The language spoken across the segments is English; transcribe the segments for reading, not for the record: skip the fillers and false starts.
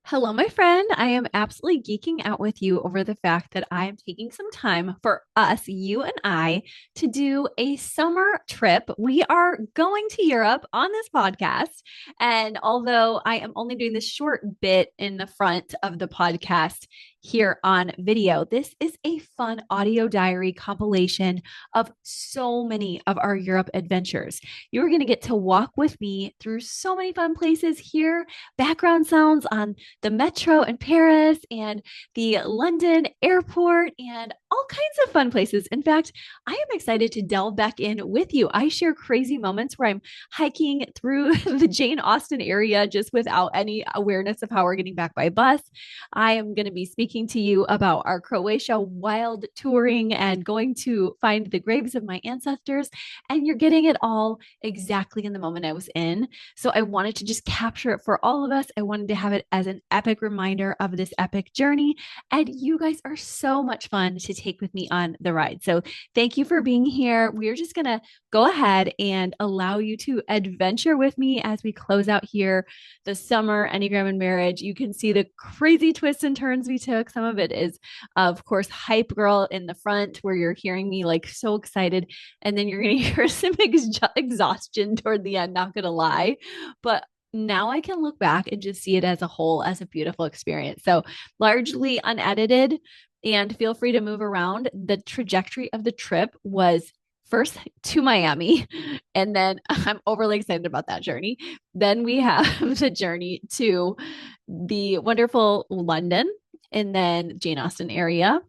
Hello, my friend. I am absolutely geeking out with you over the fact that I am taking some time for us, you and I, to do a summer trip. We are going to Europe on this podcast. And although I am only doing this short bit in the front of the podcast here on video, this is a fun audio diary compilation of so many of our Europe adventures. You're going to get to walk with me through so many fun places here, background sounds on the metro in Paris and the London airport and all kinds of fun places. In fact, I am excited to delve back in with you. I share crazy moments where I'm hiking through the Jane Austen area just without any awareness of how we're getting back by bus. I am going to be speaking to you about our Croatia wild touring and going to find the graves of my ancestors. And you're getting it all exactly in the moment I was in. So I wanted to just capture it for all of us. I wanted to have it as an epic reminder of this epic journey. And you guys are so much fun to take with me on the ride. So thank you for being here. We're just going to go ahead and allow you to adventure with me as we close out here the summer Enneagram and marriage. You can see the crazy twists and turns we took. Some of it is, of course, hype girl in the front where you're hearing me like so excited. And then you're going to hear some exhaustion toward the end, not going to lie. But now I can look back and just see it as a whole, as a beautiful experience. So largely unedited, and feel free to move around. The trajectory of the trip was first to Miami, and then I'm overly excited about that journey. Then we have the journey to the wonderful London and then Jane Austen area.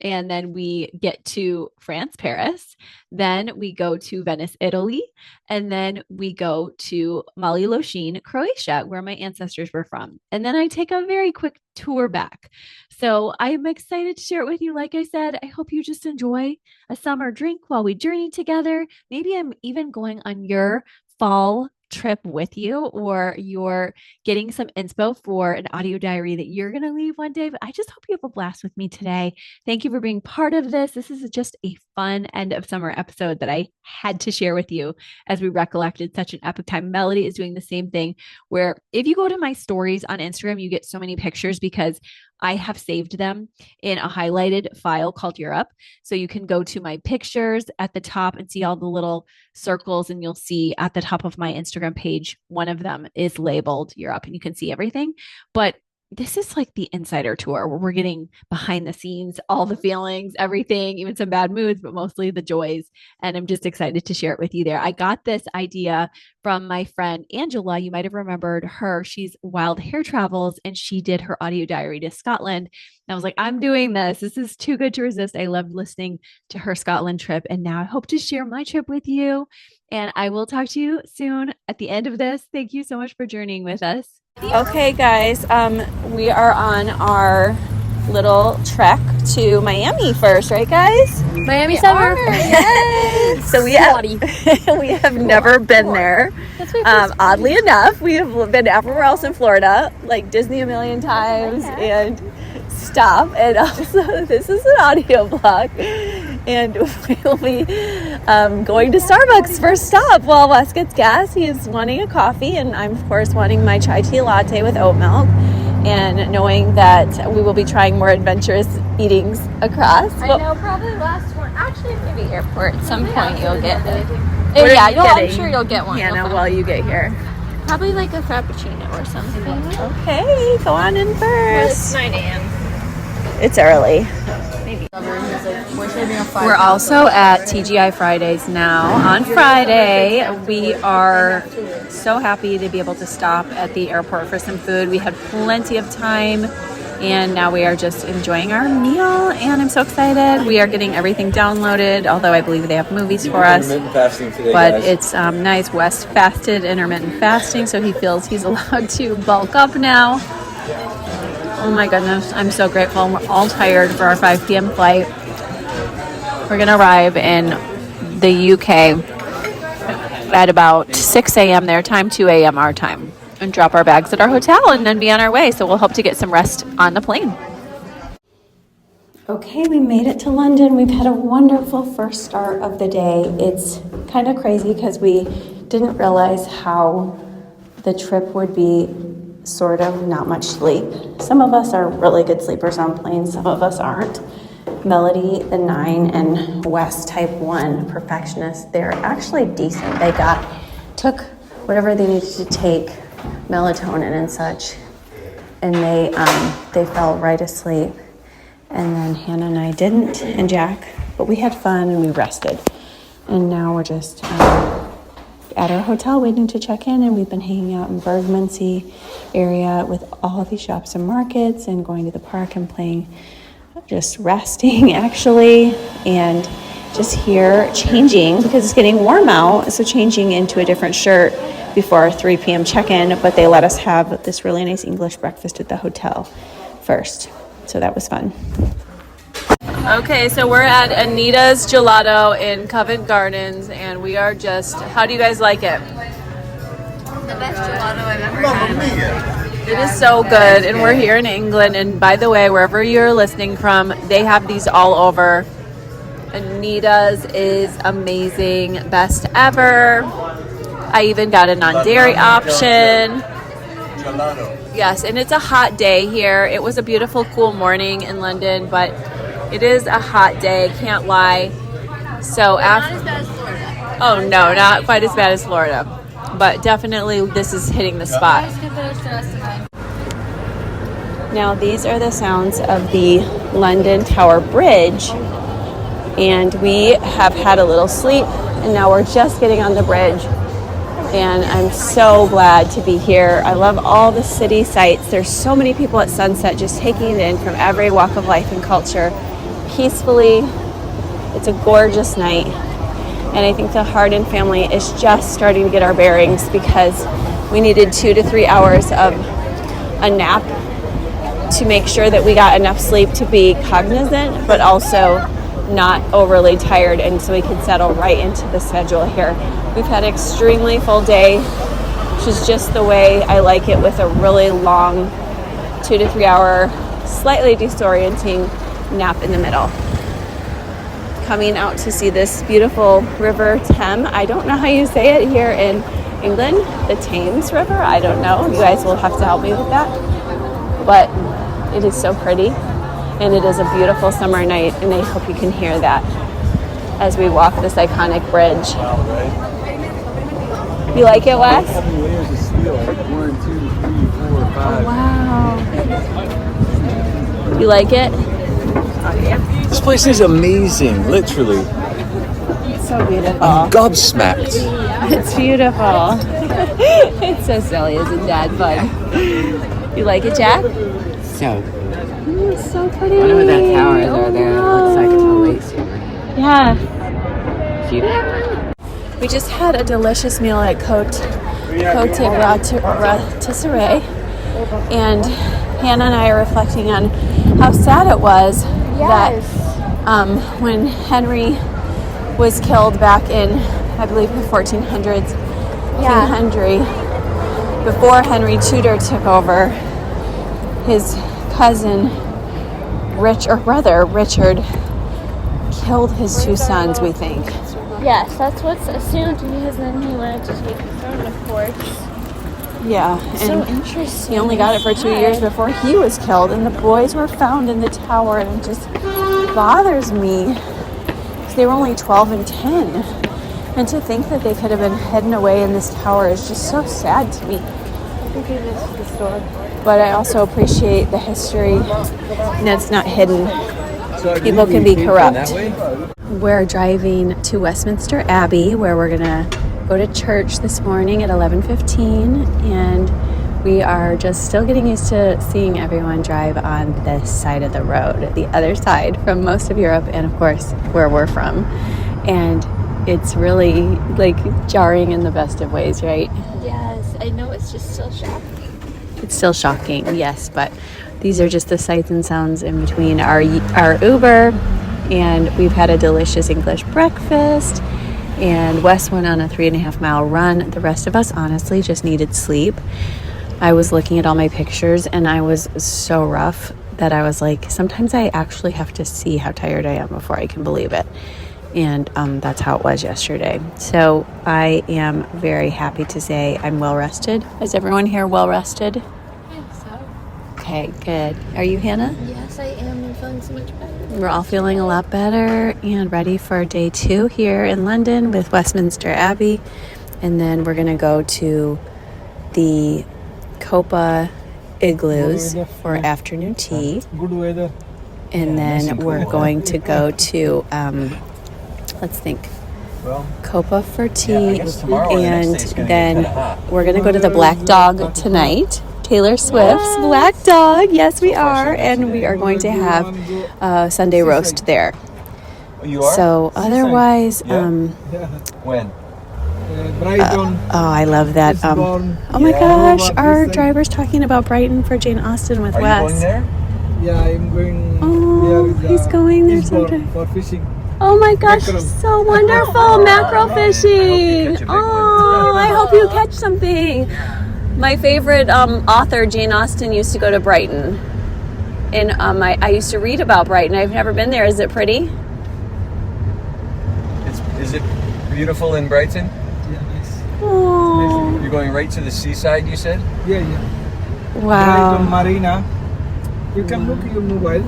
And then we get to France, Paris. Then we go to Venice, Italy. And then we go to Mali Loshin, Croatia, where my ancestors were from. And then I take a very quick tour back. So I'm excited to share it with you. Like I said, I hope you just enjoy a summer drink while we journey together. Maybe I'm even going on your fall trip with you, or you're getting some inspo for an audio diary that you're going to leave one day. But I just hope you have a blast with me today. Thank you for being part of this. This is just a fun end of summer episode that I had to share with you as we recollected such an epic time. Melody is doing the same thing, where if you go to my stories on Instagram, you get so many pictures because I have saved them in a highlighted file called Europe. So you can go to my pictures at the top and see all the little circles, and you'll see at the top of my Instagram page, one of them is labeled Europe, and you can see everything. But this is like the insider tour where we're getting behind the scenes, all the feelings, everything, even some bad moods, but mostly the joys. And I'm just excited to share it with you there. I got this idea from my friend Angela. You might have remembered her. She's Wild Hair Travels, and she did her audio diary to Scotland. And I was like, I'm doing this. This is too good to resist. I loved listening to her Scotland trip. And now I hope to share my trip with you. And I will talk to you soon at the end of this. Thank you so much for journeying with us. Okay, guys, we are on our little trek to Miami first, right, guys? Miami summer. Yes. So we have never been there. Oddly enough, we have been everywhere else in Florida, like Disney a million times and stuff. And also, this is an audio blog, and we'll be going to Starbucks first stop while Wes gets gas. He is wanting a coffee, and I'm of course wanting my chai tea latte with oat milk. And knowing that we will be trying more adventurous eatings across. I know, probably last one. Actually, maybe airport at some point you'll get it. I'm sure you'll get one. Hannah, while you get here. Probably like a frappuccino or something. Okay, go on in Well, it's first. 9 a.m. It's early. Maybe. We're also at TGI Fridays now. On Friday, we are so happy to be able to stop at the airport for some food. We had plenty of time, and now we are just enjoying our meal, and I'm so excited. We are getting everything downloaded, although I believe they have movies for us. Intermittent fasting today, But guys. it's nice. Wes fasted intermittent fasting, so he feels he's allowed to bulk up now. Oh my goodness, I'm so grateful. We're all tired for our 5 p.m. flight. We're going to arrive in the UK at about 6 a.m. their time, 2 a.m. our time, and drop our bags at our hotel and then be on our way. So we'll hope to get some rest on the plane. Okay, we made it to London. We've had a wonderful first start of the day. It's kind of crazy because we didn't realize how the trip would be sort of, not much sleep. Some of us are really good sleepers on planes, some of us aren't. Melody, the 9, and Wes, type 1 perfectionist, they're actually decent. They took whatever they needed to take, melatonin and such, and they fell right asleep. And then Hannah and I didn't, and Jack, but we had fun and we rested. And now we're just at our hotel waiting to check in, and we've been hanging out in Bergmancy area with all these shops and markets and going to the park and playing, just resting actually, and just here changing because it's getting warm out, so changing into a different shirt before our 3 p.m. check-in, but they let us have this really nice English breakfast at the hotel first, so that was fun. Okay, so we're at Anita's Gelato in Covent Gardens, and we are just, how do you guys like it? The best gelato I've ever had. It is so good, and we're here in England, and by the way, wherever you're listening from, they have these all over. Anita's is amazing, best ever. I even got a non-dairy option. Gelato. Yes, and it's a hot day here. It was a beautiful, cool morning in London, but it is a hot day, can't lie. So after, not as bad as Florida. Oh no, not quite as bad as Florida, but definitely this is hitting the spot. Now these are the sounds of the London Tower Bridge, and we have had a little sleep, and now we're just getting on the bridge, and I'm so glad to be here. I love all the city sights. There's so many people at sunset just taking it in from every walk of life and culture peacefully. It's a gorgeous night, and I think the Harden family is just starting to get our bearings because we needed 2 to 3 hours of a nap to make sure that we got enough sleep to be cognizant but also not overly tired, and so we can settle right into the schedule here. We've had an extremely full day, which is just the way I like it, with a really long 2 to 3 hour, slightly disorienting nap in the middle. Coming out to see this beautiful river Thames. I don't know how you say it here in England. The Thames River? I don't know. You guys will have to help me with that. But it is so pretty, and it is a beautiful summer night, and I hope you can hear that as we walk this iconic bridge. You like it, Wes? Layers of steel, like 1, 2, 3, 4, 5. Wow. You like it? This place is amazing, literally. It's so beautiful. I'm gobsmacked. It's beautiful. It's so silly, isn't that fun? You like it, Jack? So, It's so pretty. I wonder what that tower is over there. It looks like it's a lake super. Yeah. Cute. We just had a delicious meal at Côte Rotisserie, and Hannah and I are reflecting on how sad it was that when Henry was killed back in, I believe, the 1400s, King Henry, before Henry Tudor took over, his cousin, brother Richard, killed his 2 sons, we think. Yes, that's what's assumed, because then he wanted to take the throne, of course. Yeah, So and interesting. he only got it for 2 years before he was killed, and the boys were found in the tower, and it just bothers me because they were only 12 and 10, and to think that they could have been hidden away in this tower is just so sad to me. But I also appreciate the history, and it's not hidden. People can be corrupt. We're driving to Westminster Abbey, where we're gonna go to church this morning at 11:15, and we are just still getting used to seeing everyone drive on this side of the road, the other side from most of Europe, and of course where we're from. And it's really like jarring in the best of ways, right? Yes, I know, it's just still shocking. It's still shocking, yes, but these are just the sights and sounds in between our Uber, and we've had a delicious English breakfast, and Wes went on a 3.5-mile run. The rest of us honestly just needed sleep. I was looking at all my pictures, and I was so rough that I was like, sometimes I actually have to see how tired I am before I can believe it. And that's how it was yesterday. So I am very happy to say I'm well rested. Is everyone here well rested? Okay, good. Are you, Hannah? Yes, I am. I'm feeling so much better. We're all feeling a lot better and ready for day 2 here in London with Westminster Abbey. And then we're going to go to the Copa igloos for afternoon tea. Good weather. And then we're going to go to, let's think, Copa for tea. And then we're going to go to the Black Dog tonight. Taylor Swift's Black Dog. Yes, we are. And we are going to have Sunday roast there. You are? So otherwise, When? oh, I love that. Oh my gosh, our driver's talking about Brighton for Jane Austen with Are Wes. you going there? Yeah, I'm going. Oh, he's going there sometime. For fishing. Oh my gosh, so wonderful. Mackerel fishing. Oh, I hope you catch something. My favorite author, Jane Austen, used to go to Brighton. And I used to read about Brighton. I've never been there. Is it pretty? Is it beautiful in Brighton? Yeah, nice. Oh, You're going right to the seaside, you said? Yeah, yeah. wow. Brighton Marina. You can look your mobile.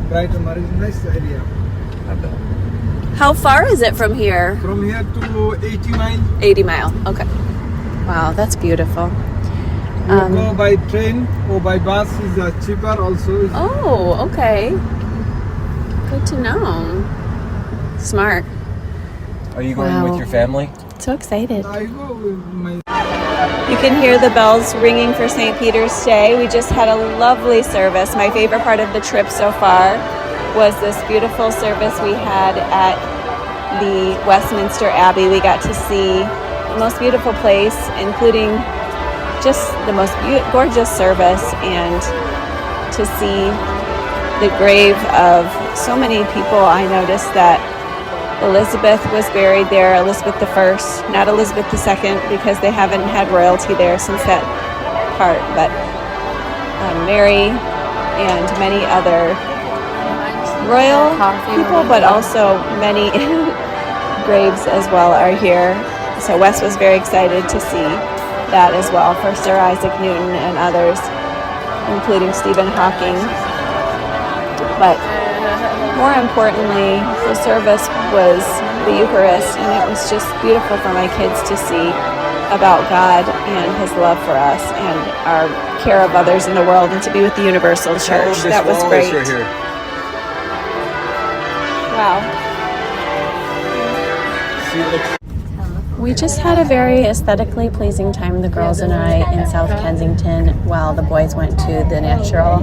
Brighton Marina is nice area. How far is it from here? From here to 80 miles. 80 mile. Okay. Wow, that's beautiful. You go by train or by bus is cheaper also. Oh, okay. Good to know. Smart. Are you going Wow. with your family? So excited. I go with my. You can hear the bells ringing for St. Peter's Day. We just had a lovely service. My favorite part of the trip so far was this beautiful service we had at the Westminster Abbey. We got to see the most beautiful place, including just the most gorgeous service, and to see the grave of so many people. I noticed that Elizabeth was buried there, Elizabeth I, not Elizabeth II, because they haven't had royalty there since that part, but Mary and many other royal people, but also many graves as well are here. So Wes was very excited to see that as well for Sir Isaac Newton and others, including Stephen Hawking. But more importantly, the service was the Eucharist, and it was just beautiful for my kids to see about God and His love for us and our care of others in the world, and to be with the Universal Church. That was great. Right here. Wow. We just had a very aesthetically pleasing time, the girls and I, in South Kensington, while the boys went to the Natural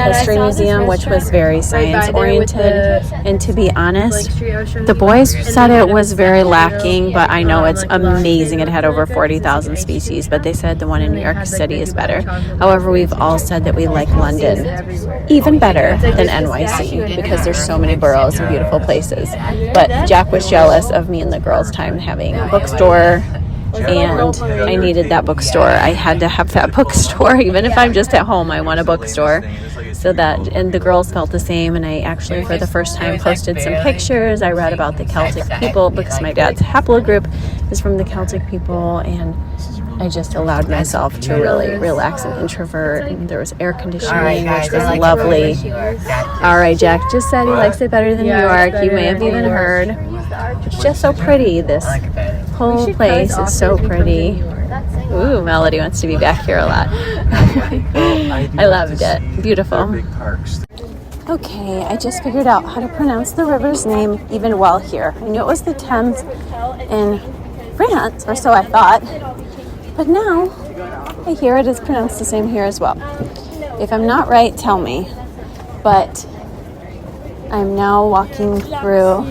History Museum, which was very science-oriented. And to be honest, the boys said it was very lacking, but I know it's amazing. It had over 40,000 species, but they said the one in New York City is better. However, we've all said that we like London even better than NYC because there's so many boroughs and beautiful places. But Jack was jealous of me and the girls' time having a bookstore, and I needed that bookstore. I had to have that bookstore. Even if I'm just at home, I want a bookstore. So that, and the girls felt the same, and I actually for the first time posted some pictures. I read about the Celtic people because my dad's haplogroup is from the Celtic people, and I just allowed myself to really relax and introvert. And there was air conditioning, which was lovely. All right, Jack just said he likes it better than New York. You may have even heard. It's just so pretty. This whole place is so pretty. Ooh, Melody wants to be back here a lot. I loved it. Beautiful. Okay, I just figured out how to pronounce the river's name even while here. I knew it was the Thames in France, or so I thought. But now I hear it is pronounced the same here as well. If I'm not right, tell me. But I'm now walking through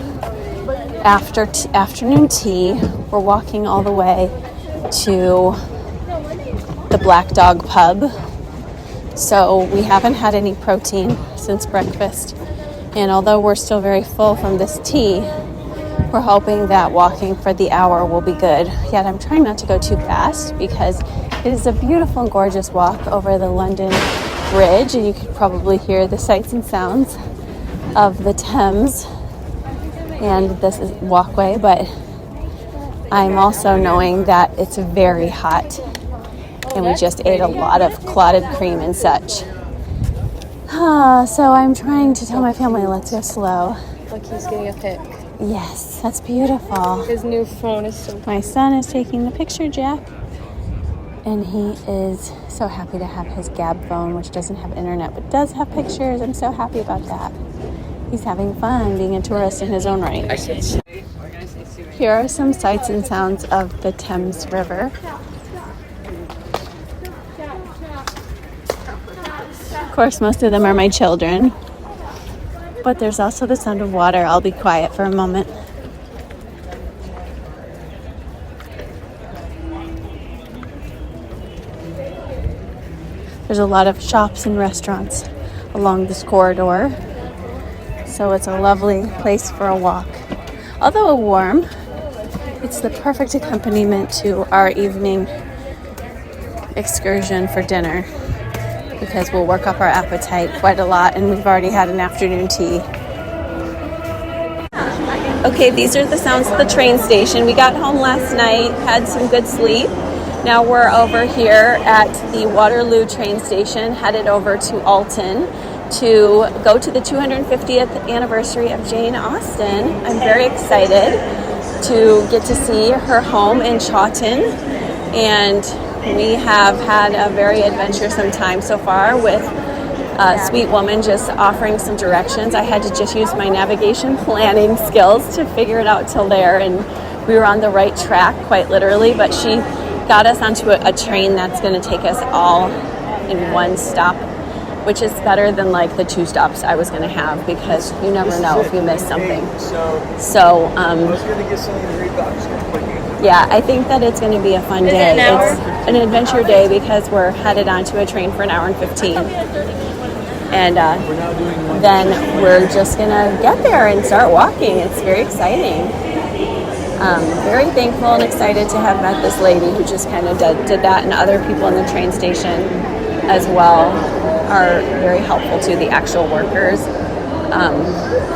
after afternoon tea. We're walking all the way to the Black Dog pub. So we haven't had any protein since breakfast. And although we're still very full from this tea, we're hoping that walking for the hour will be good. Yet I'm trying not to go too fast because it is a beautiful and gorgeous walk over the London Bridge, and you could probably hear the sights and sounds of the Thames and this walkway, but I'm also knowing that it's very hot and we just ate a lot of clotted cream and such. So I'm trying to tell my family, let's go slow. Look, he's getting a pic. Yes, that's beautiful. His new phone is so My son is taking the picture, Jack, and he is so happy to have his Gab phone, which doesn't have internet but does have pictures. I'm so happy about that. He's having fun being a tourist in his own right. Here are some sights and sounds of the Thames River. Of course, most of them are my children, but there's also the sound of water. I'll be quiet for a moment. There's a lot of shops and restaurants along this corridor, so it's a lovely place for a walk. Although warm, it's the perfect accompaniment to our evening excursion for dinner, because we'll work up our appetite quite a lot, and we've already had an afternoon tea. Okay, these are the sounds of the train station. We got home last night, had some good sleep. Now we're over here at the Waterloo train station, headed over to Alton to go to the 250th anniversary of Jane Austen. I'm very excited to get to see her home in Chawton, and we have had a very adventuresome time so far with a sweet woman just offering some directions. I had to just use my navigation planning skills to figure it out till there, and we were on the right track quite literally, but she got us onto a train that's going to take us all in one stop, which is better than like the 2 stops I was going to have, because you never know if you miss something. So yeah, I think that it's going to be a fun day. It's an adventure day because we're headed onto a train for an hour and 15. And then we're just going to get there and start walking. It's very exciting. Very thankful and excited to have met this lady who just kind of did that, and other people in the train station as well are very helpful to the actual workers.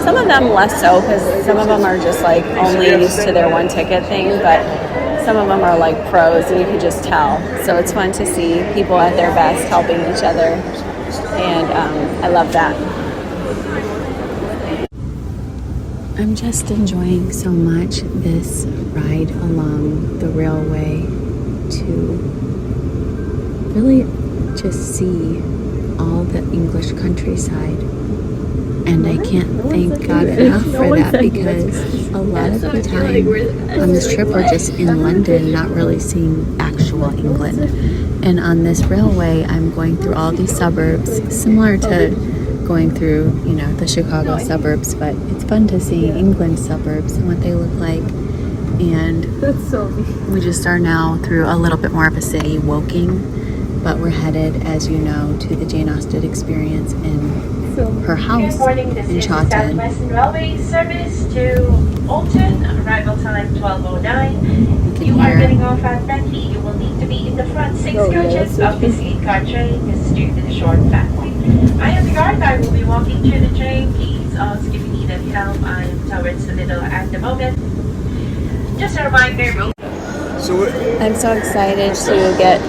Some of them less so, because some of them are just like only used to their one ticket thing, but some of them are like pros, and you can just tell. So it's fun to see people at their best helping each other, and I love that. I'm just enjoying so much this ride along the railway to really just see all the English countryside. And I can't thank God enough for that, because a lot of the time on this trip we're just in London, not really seeing actual England. And on this railway, I'm going through all these suburbs, similar to going through, the Chicago suburbs, but it's fun to see England suburbs and what they look like. And we just are now through a little bit more of a city, Woking, but we're headed, as you know, to the Jane Austen experience in her house in Chawton. Western Railway service to Alton, arrival time 12:09. You are getting off at Bentley. You will need to be in the front 6 coaches of this 8-car train. This is due to the short fact. I am the guard. I will be walking through the train. Please ask if you need any help. I am towards the middle at the moment. Just a reminder. I'm so excited to get...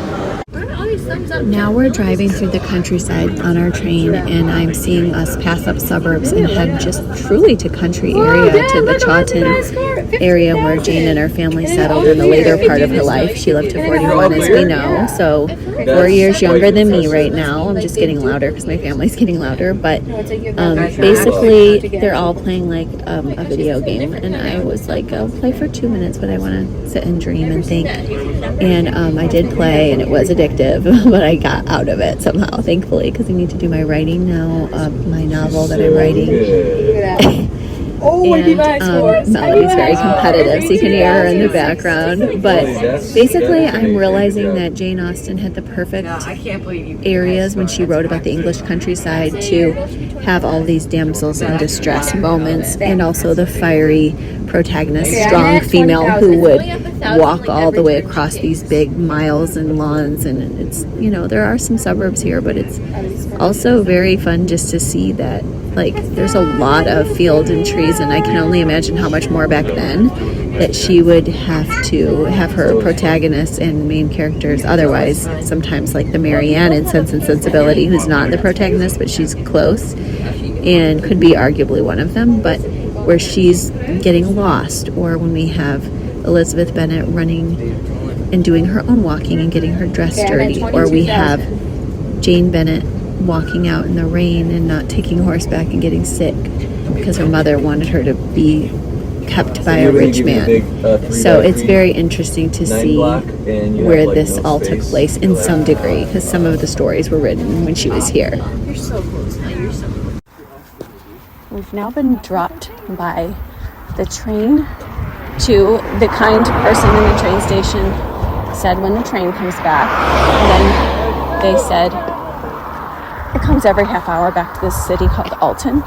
Now we're driving through the countryside on our train, and I'm seeing us pass up suburbs and head just truly to country area, to the Chawton area where Jane and her family settled in the later part of her life. She lived to 41, as we know, so 4 years younger than me right now. I'm just getting louder because my family's getting louder, but basically they're all playing like a video game, and I was like, I'll play for 2 minutes, but I want to sit and dream and think. And I did play, and it was addictive, but I got out of it somehow, thankfully, because I need to do my writing now, my novel that I'm writing. And Melody's very competitive, so you can hear her in the background. But basically, I'm realizing that Jane Austen had the perfect areas when she wrote about the English countryside to have all these damsels in distress moments, and also the fiery protagonist, strong female who would walk all the way across these big miles and lawns. And it's, you know, there are some suburbs here, but it's also very fun just to see that, like, there's a lot of field and trees, and I can only imagine how much more back then that she would have to have her protagonists and main characters otherwise. Sometimes, like the Marianne in Sense and Sensibility, who's not the protagonist, but she's close and could be arguably one of them, but where she's getting lost, or when we have Elizabeth Bennet running and doing her own walking and getting her dress dirty, or we have Jane Bennet walking out in the rain and not taking horseback and getting sick because her mother wanted her to be kept by a rich man. So it's very interesting to see where this all took place in some degree, because some of the stories were written when she was here. You're so close now. You're so close. We've now been dropped by the train to the kind person in the train station said when the train comes back, and then they said it comes every half hour back to this city called Alton.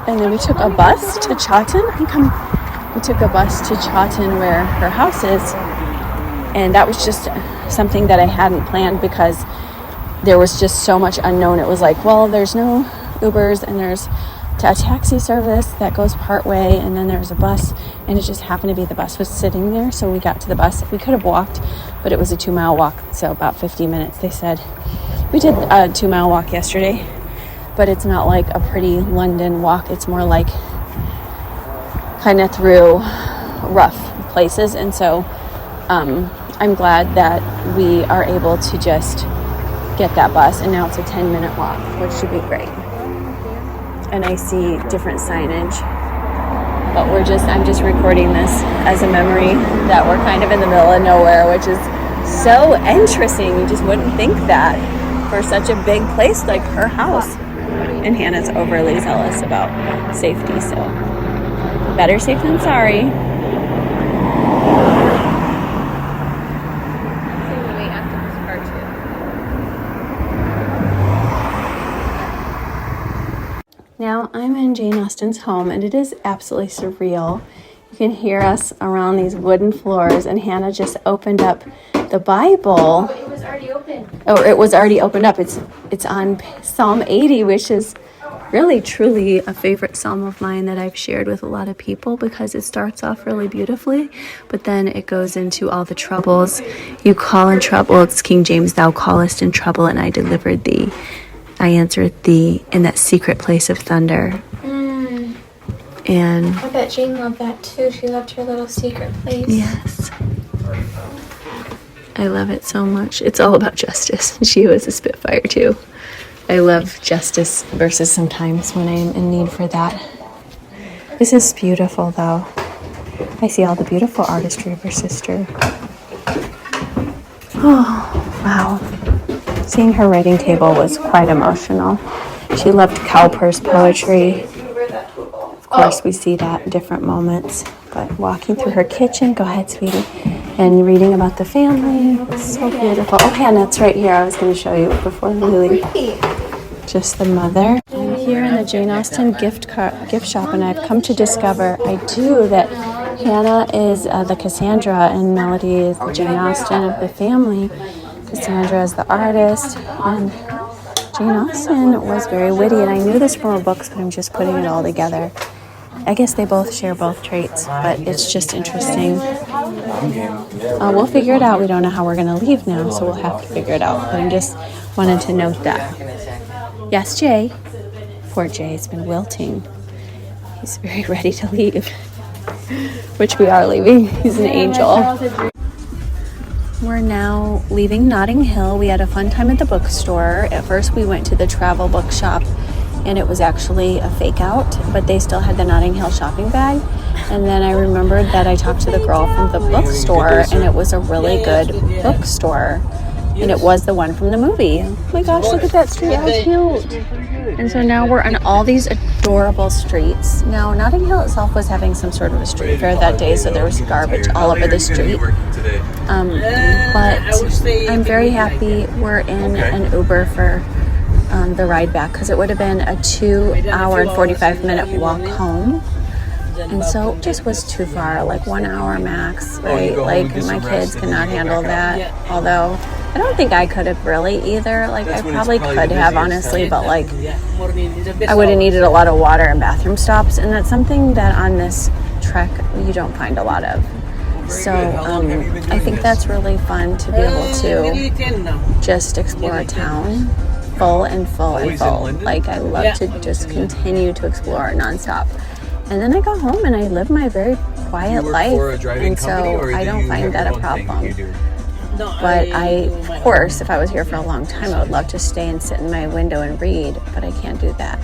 And then we took a bus to Chawton. We took a bus to Chawton where her house is, and that was just something that I hadn't planned because there was just so much unknown. It was like, well, there's no Ubers, and there's a taxi service that goes part way, and then there's a bus, and it just happened to be the bus was sitting there, so we got to the bus. We could have walked, but it was a 2-mile walk, so about 50 minutes, they said. We did a 2-mile walk yesterday, but it's not like a pretty London walk. It's more like kind of through rough places, and so I'm glad that we are able to just get that bus, and now it's a 10-minute walk, which should be great. And I see different signage, but I'm just recording this as a memory that we're kind of in the middle of nowhere, which is so interesting. You just wouldn't think that for such a big place like her house. And Hannah's overly zealous about safety, so better safe than sorry. Now I'm in Jane Austen's home, and it is absolutely surreal. You can hear us around these wooden floors, and Hannah just opened up the Bible. It was already open. Oh, it was already opened up. It's on Psalm 80, which is really, truly a favorite psalm of mine that I've shared with a lot of people because it starts off really beautifully, but then it goes into all the troubles. You call in trouble. It's King James, thou callest in trouble, and I delivered thee. I answered thee in that secret place of thunder. And I bet Jane loved that too. She loved her little secret place. Yes. I love it so much. It's all about justice. She was a Spitfire too. I love justice versus sometimes when I'm in need for that. This is beautiful though. I see all the beautiful artistry of her sister. Oh, wow. Seeing her writing table was quite emotional. She loved Cowper's poetry. Of course, we see that in different moments. But walking through her kitchen, go ahead, sweetie, and reading about the family. It's so beautiful. Oh, Hannah, it's right here. I was going to show you before we leave. Just the mother. I'm here in the Jane Austen gift shop, and I've come to discover that Hannah is the Cassandra, and Melody is the Jane Austen of the family. Cassandra is the artist, and Jane Austen was very witty, and I knew this from her books, but I'm just putting it all together. I guess they both share both traits, but it's just interesting. We'll figure it out. We don't know how we're going to leave now, so we'll have to figure it out, but I just wanted to note that. Yes, Jay. Poor Jay's been wilting. He's very ready to leave, which we are leaving. He's an angel. We're now leaving Notting Hill. We had a fun time at the bookstore. At first we went to the travel bookshop, and it was actually a fake out, but they still had the Notting Hill shopping bag. And then I remembered that I talked to the girl from the bookstore, and it was a really good bookstore, and it was the one from the movie. Oh my gosh, look at that street, how cute. And so now we're on all these adorable streets. Now, Notting Hill itself was having some sort of a street fair that day, so there was garbage all over the street. But I'm very happy we're in an Uber for the ride back, because it would have been a 2-hour and 45-minute walk home. And so it just was too far, like 1 hour max, right? Like my kids cannot handle that. Although I don't think I could have really either. Like I probably could have, honestly, but like I would have needed a lot of water and bathroom stops. And that's something that on this trek you don't find a lot of. So I think that's really fun to be able to just explore a town full and full and full. Like I love to just continue to explore nonstop. And then I go home and I live my very quiet life. And so I don't find that a problem. But of course, if I was here for a long time, I would love to stay and sit in my window and read, but I can't do that.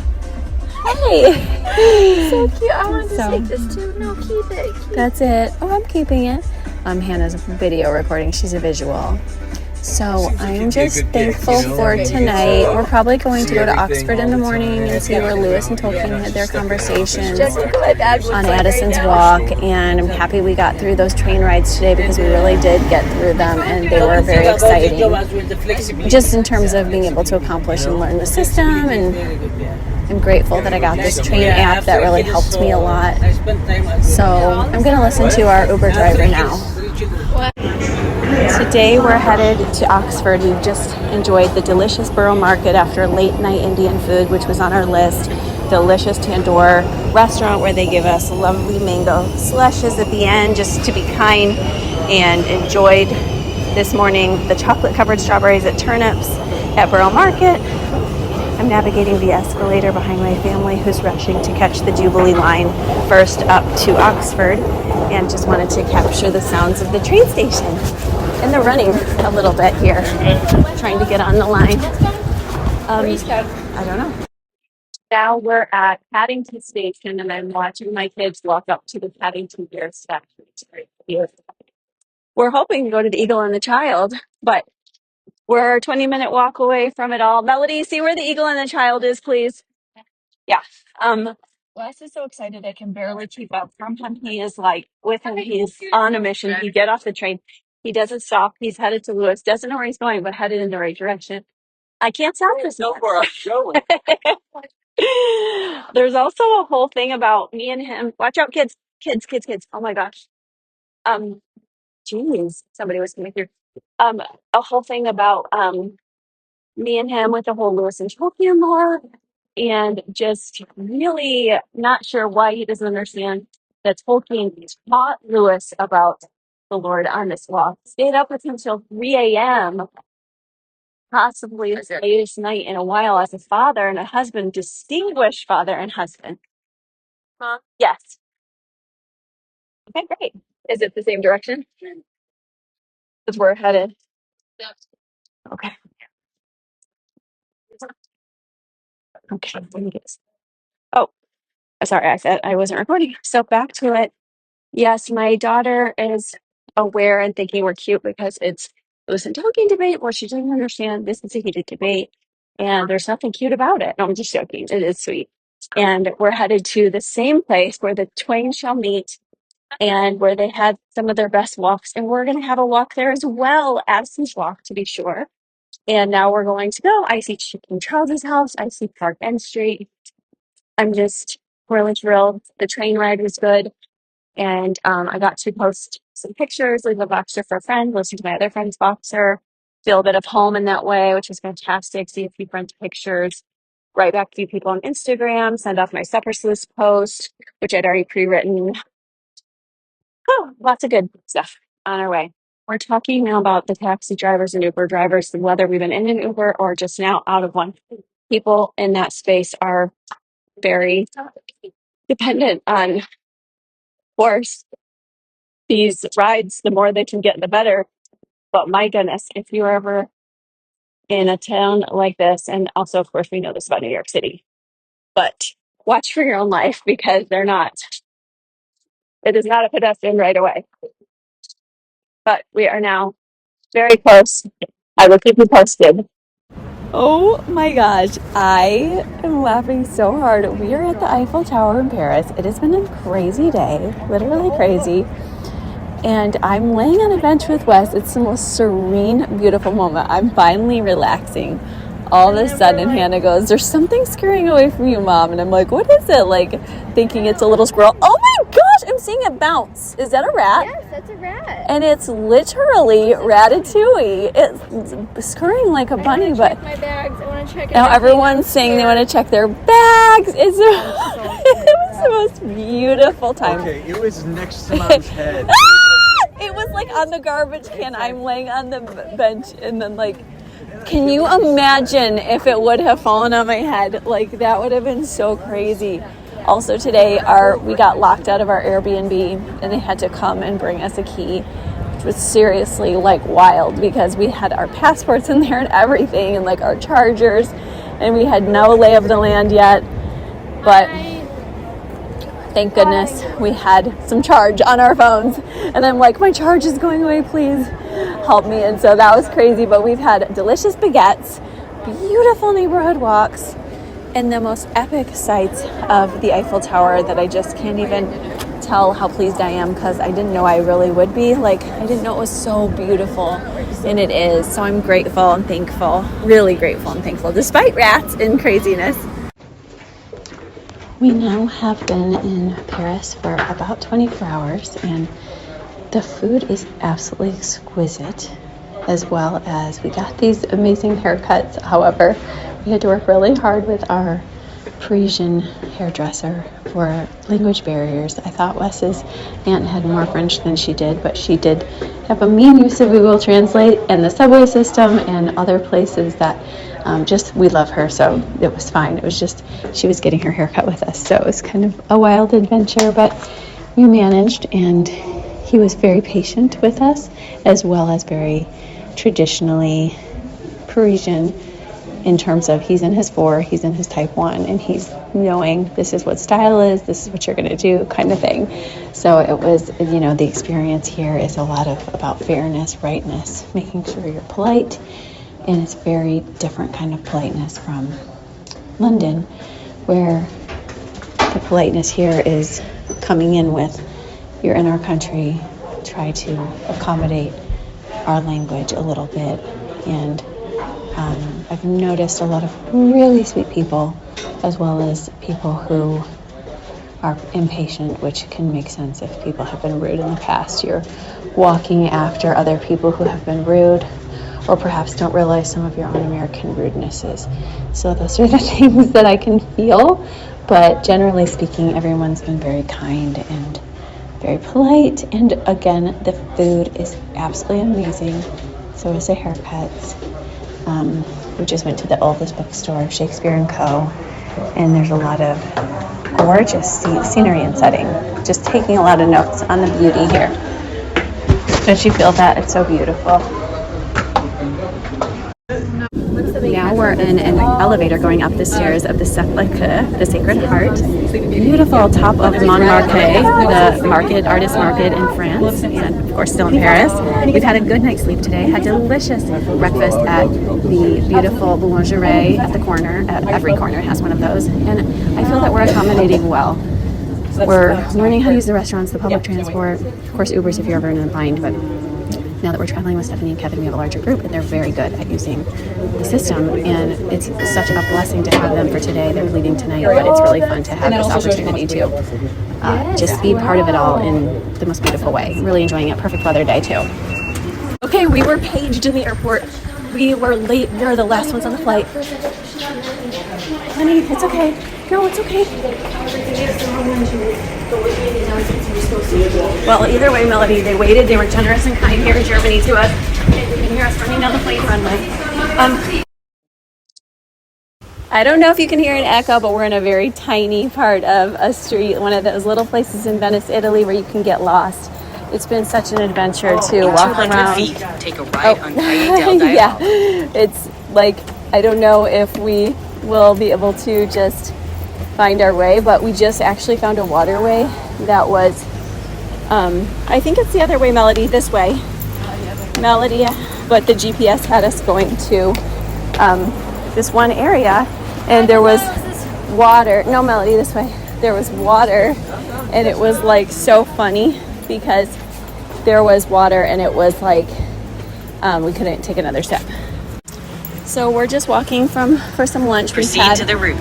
Hey! So cute. I wanted to take this too. No, keep it. That's it. Oh, I'm keeping it. Hannah's video recording. She's a visual. So I'm just thankful for tonight. We're probably going to go to Oxford in the morning and see where Lewis and Tolkien had their conversations on Addison's Walk. And I'm happy we got through those train rides today because we really did get through them and they were very exciting. Just in terms of being able to accomplish and learn the system, and I'm grateful that I got this train app that really helped me a lot. So I'm going to listen to our Uber driver now. Today we're headed to Oxford. We've just enjoyed the delicious Borough Market after late night Indian food, which was on our list. Delicious tandoor restaurant where they give us lovely mango slushes at the end just to be kind, and enjoyed this morning the chocolate covered strawberries at Turnips at Borough Market. I'm navigating the escalator behind my family who's rushing to catch the Jubilee line first up to Oxford, and just wanted to capture the sounds of the train station. And they're running a little bit here, trying to get on the line. I don't know. Now we're at Paddington Station, and I'm watching my kids walk up to the Paddington Bear statue. It's very beautiful. We're hoping to go to the Eagle and the Child, but we're a 20-minute walk away from it all. Melody, see where the Eagle and the Child is, please. Yeah. Wes is so excited I can barely keep up from him. He is like, with him, he's on a mission. He get off the train. He doesn't stop. He's headed to Lewis. Doesn't know where he's going, but headed in the right direction. I can't stop this. There's also a whole thing about me and him. Watch out, kids. Kids. Oh my gosh. Geez, somebody was coming through. A whole thing about me and him with the whole Lewis and Tolkien lore, and just really not sure why he doesn't understand that Tolkien taught Lewis about the Lord on this walk. Stayed up with him till 3 a.m., possibly the latest night in a while, as a father and a husband, distinguished father and husband. Yes. Okay, great. Is it the same direction? Because we're headed. Okay. Okay. Let me get this. Oh, sorry, I said I wasn't recording. So back to it. Yes, my daughter is aware and thinking we're cute because it was a Tolkien debate where she doesn't understand this is a heated debate, and there's nothing cute about it. No, I'm just joking. It is sweet. And we're headed to the same place where the twain shall meet and where they had some of their best walks. And we're going to have a walk there as well, Addison's Walk, to be sure. And now we're going to go. I see King Charles's house. I see Park End Street. I'm just really thrilled. The train ride was good. And I got to post some pictures, leave a boxer for a friend, listen to my other friend's boxer, feel a bit of home in that way, which was fantastic. See a few friends' pictures, write back to a few people on Instagram, send off my supper sleuth post, which I'd already pre-written. Oh, lots of good stuff on our way. We're talking now about the taxi drivers and Uber drivers, and whether we've been in an Uber or just now out of one. People in that space are very dependent on, of course, these rides. The more they can get, the better. But my goodness, if you're ever in a town like this, and also, of course, we know this about New York City, but watch for your own life because it is not a pedestrian right away. But we are now very close. I will keep you posted. Oh my gosh, I am laughing so hard. We are at the Eiffel Tower in Paris. It has been a crazy day, literally crazy. And I'm laying on a bench with Wes. It's the most serene, beautiful moment. I'm finally relaxing. All of a sudden, Hannah goes, "There's something scurrying away from you, Mom." And I'm like, "What is it?" Like, thinking it's a little squirrel. Oh my I'm seeing it bounce. Is that a rat? Yes, that's a rat. And it's literally Ratatouille. It's scurrying like a bunny, but check my bags. I want to check. now everyone's saying they want to check their bags. It was the most beautiful time. Okay, it was next to Mom's head. It was like on the garbage can. I'm laying on the bench, and then like, can you imagine if it would have fallen on my head? Like, that would have been so crazy. Also today, we got locked out of our Airbnb, and they had to come and bring us a key, which was seriously like wild because we had our passports in there and everything, and like our chargers, and we had no lay of the land yet. But thank goodness we had some charge on our phones. And I'm like, my charge is going away, please help me. And so that was crazy. But we've had delicious baguettes, beautiful neighborhood walks, and the most epic sights of the Eiffel Tower that I just can't even tell how pleased I am, because I didn't know I really would be. Like, I didn't know it was so beautiful, and it is. So I'm grateful and thankful, really grateful and thankful, despite rats and craziness. We now have been in Paris for about 24 hours, and the food is absolutely exquisite, as well as we got these amazing haircuts. However, we had to work really hard with our Parisian hairdresser for language barriers. I thought Wes's aunt had more French than she did, but she did have a mean use of Google Translate and the subway system and other places that we love her, so it was fine. It was just, she was getting her hair cut with us, so it was kind of a wild adventure, but we managed, and he was very patient with us, as well as very traditionally Parisian in terms of he's in his 4, he's in his type 1, and he's knowing this is what style is, this is what you're going to do kind of thing. So it was, the experience here is a lot about fairness, rightness, making sure you're polite. And it's very different kind of politeness from London, where the politeness here is coming in with, you're in our country, try to accommodate our language a little bit. And I've noticed a lot of really sweet people, as well as people who are impatient, which can make sense if people have been rude in the past. You're walking after other people who have been rude, or perhaps don't realize some of your own American rudenesses. So those are the things that I can feel. But generally speaking, everyone's been very kind and very polite. And again, the food is absolutely amazing. So is the haircuts. We just went to the oldest bookstore, Shakespeare & Co. And there's a lot of gorgeous scenery and setting. Just taking a lot of notes on the beauty here. Don't you feel that? It's so beautiful. Now we're in an elevator going up the stairs of the Sacred Heart. Beautiful top of Montmartre, the market, artist market in France, and of course still in Paris. We've had a good night's sleep today, had delicious breakfast at the beautiful boulangerie at the corner. Every corner has one of those, and I feel that we're accommodating well. We're learning how to use the restaurants, the public transport, of course Ubers if you're ever in a bind, but now that we're traveling with Stephanie and Kevin, we have a larger group, and they're very good at using the system, and it's such a blessing to have them for today. They're leaving tonight, but it's really fun to have this opportunity to just be part of it all in the most beautiful way. Really enjoying it. Perfect weather day, too. Okay, we were paged in the airport. We were late. We were the last ones on the flight. Honey, it's okay. No, it's okay. Well, either way, Melody, they waited. They were generous and kind here in Germany to us. You can hear us running down the plane runway. I don't know if you can hear an echo, but we're in a very tiny part of a street, one of those little places in Venice, Italy, where you can get lost. It's been such an adventure to walk around. Take a ride on Del Dial. Yeah, it's like, I don't know if we will be able to just find our way, but we just actually found a waterway that was, I think it's the other way, Melody, this way. Melody, but the GPS had us going to this one area, and there was water. No, Melody, this way. There was water, and it was like so funny because there was water, and it was like we couldn't take another step. So we're just walking for some lunch. Proceed to the route.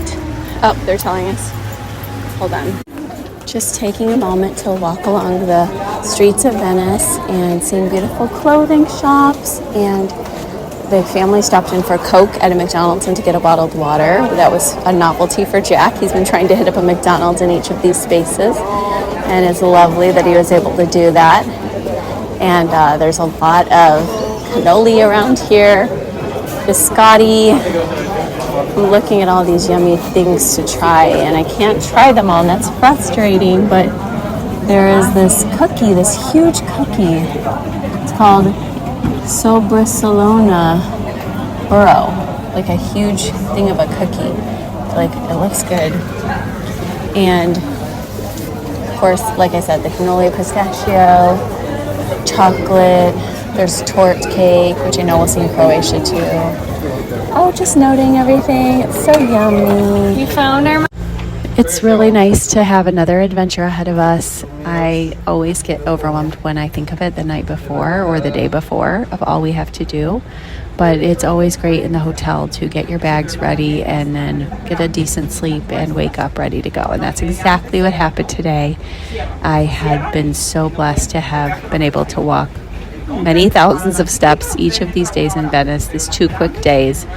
Oh, they're telling us. Hold on. just taking a moment to walk along the streets of Venice and seeing beautiful clothing shops. And the family stopped in for Coke at a McDonald's and to get a bottled water. That was a novelty for Jack. He's been trying to hit up a McDonald's in each of these spaces, and it's lovely that he was able to do that. And there's a lot of cannoli around here, biscotti. I'm looking at all these yummy things to try, and I can't try them all, and that's frustrating, but there is this cookie, this huge cookie. It's called Sobrisolona Burro, like a huge thing of a cookie. Like, it looks good. And, of course, like I said, the cannoli pistachio, chocolate, there's tort cake, which I know we'll see in Croatia too. Oh, just noting everything. It's so yummy. You found our... It's really nice to have another adventure ahead of us. I always get overwhelmed when I think of it the night before or the day before of all we have to do. But it's always great in the hotel to get your bags ready and then get a decent sleep and wake up ready to go. And that's exactly what happened today. I had been so blessed to have been able to walk many thousands of steps each of these days in Venice, these 2 quick days.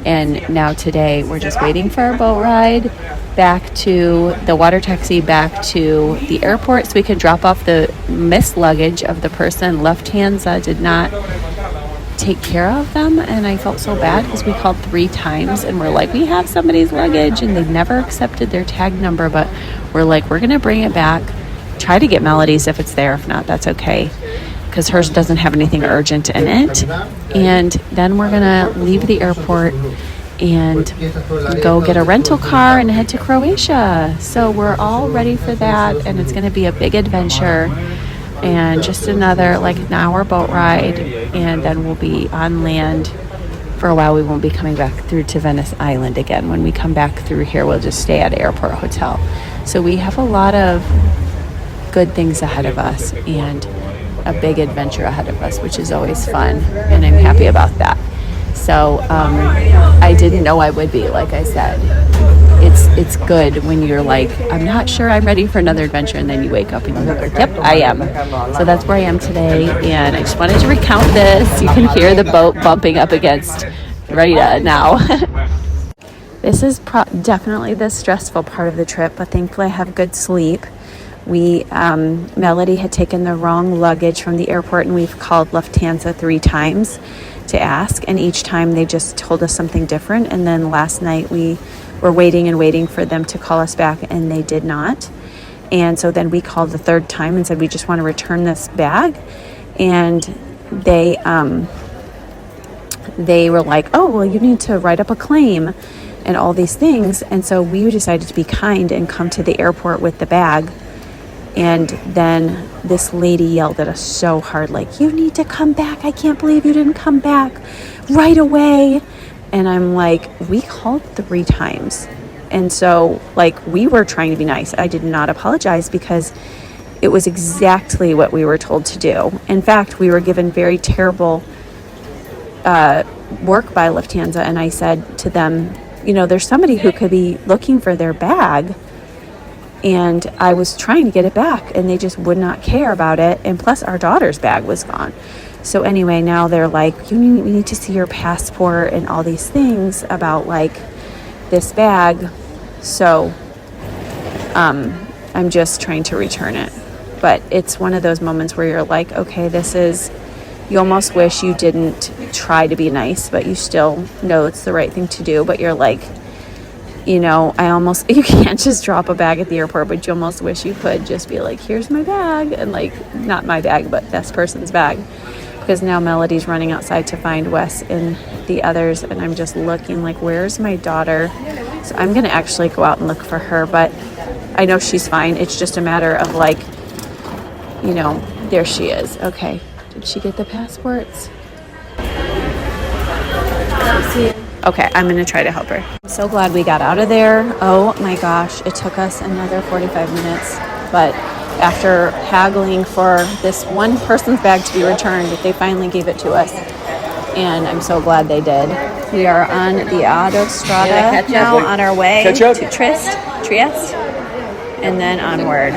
And now today we're just waiting for our boat ride back to the water taxi back to the airport so we can drop off the missed luggage of the person. Lufthansa did not take care of them, and I felt so bad because we called 3 times and we're like, we have somebody's luggage, and they never accepted their tag number, but we're like, we're gonna bring it back, try to get Melody's if it's there. If not, that's okay, because hers doesn't have anything urgent in it. And then we're gonna leave the airport and go get a rental car and head to Croatia. So we're all ready for that, and it's gonna be a big adventure and just another like an hour boat ride, and then we'll be on land for a while. We won't be coming back through to Venice Island again. When we come back through here, we'll just stay at Airport Hotel. So we have a lot of good things ahead of us and a big adventure ahead of us, which is always fun, and I'm happy about that. So I didn't know I would be, like I said. It's good when you're like, I'm not sure I'm ready for another adventure, and then you wake up and you're like, yep, I am. So that's where I am today, and I just wanted to recount this. You can hear the boat bumping up against Rita now. This is definitely the stressful part of the trip, but thankfully I have good sleep. Melody had taken the wrong luggage from the airport, and we've called Lufthansa 3 times to ask, and each time they just told us something different. And then last night we were waiting for them to call us back, and they did not. And so then we called the 3rd time and said, we just want to return this bag. And they were like, oh, well, you need to write up a claim and all these things. And so we decided to be kind and come to the airport with the bag. And then this lady yelled at us so hard, like, you need to come back. I can't believe you didn't come back right away. And I'm like, we called 3 times. And so, like, we were trying to be nice. I did not apologize because it was exactly what we were told to do. In fact, we were given very terrible work by Lufthansa. And I said to them, you know, there's somebody who could be looking for their bag. And I was trying to get it back, and they just would not care about it. And plus, our daughter's bag was gone. So anyway, now they're like, we need to see your passport and all these things about, like, this bag. So I'm just trying to return it. But it's one of those moments where you're like, okay, you almost wish you didn't try to be nice, but you still know it's the right thing to do. But you're like, you know, you can't just drop a bag at the airport, but you almost wish you could just be like, here's my bag, and like, not my bag, but this person's bag. Because now Melody's running outside to find Wes and the others, and I'm just looking like, where's my daughter? So I'm going to actually go out and look for her, but I know she's fine. It's just a matter of, like, you know, there she is. Okay. Did she get the passports? Okay, I'm going to try to help her. I'm so glad we got out of there. Oh my gosh, it took us another 45 minutes. But after haggling for this one person's bag to be returned, they finally gave it to us. And I'm so glad they did. We are on the Autostrada now on our way to Trieste. and then onward.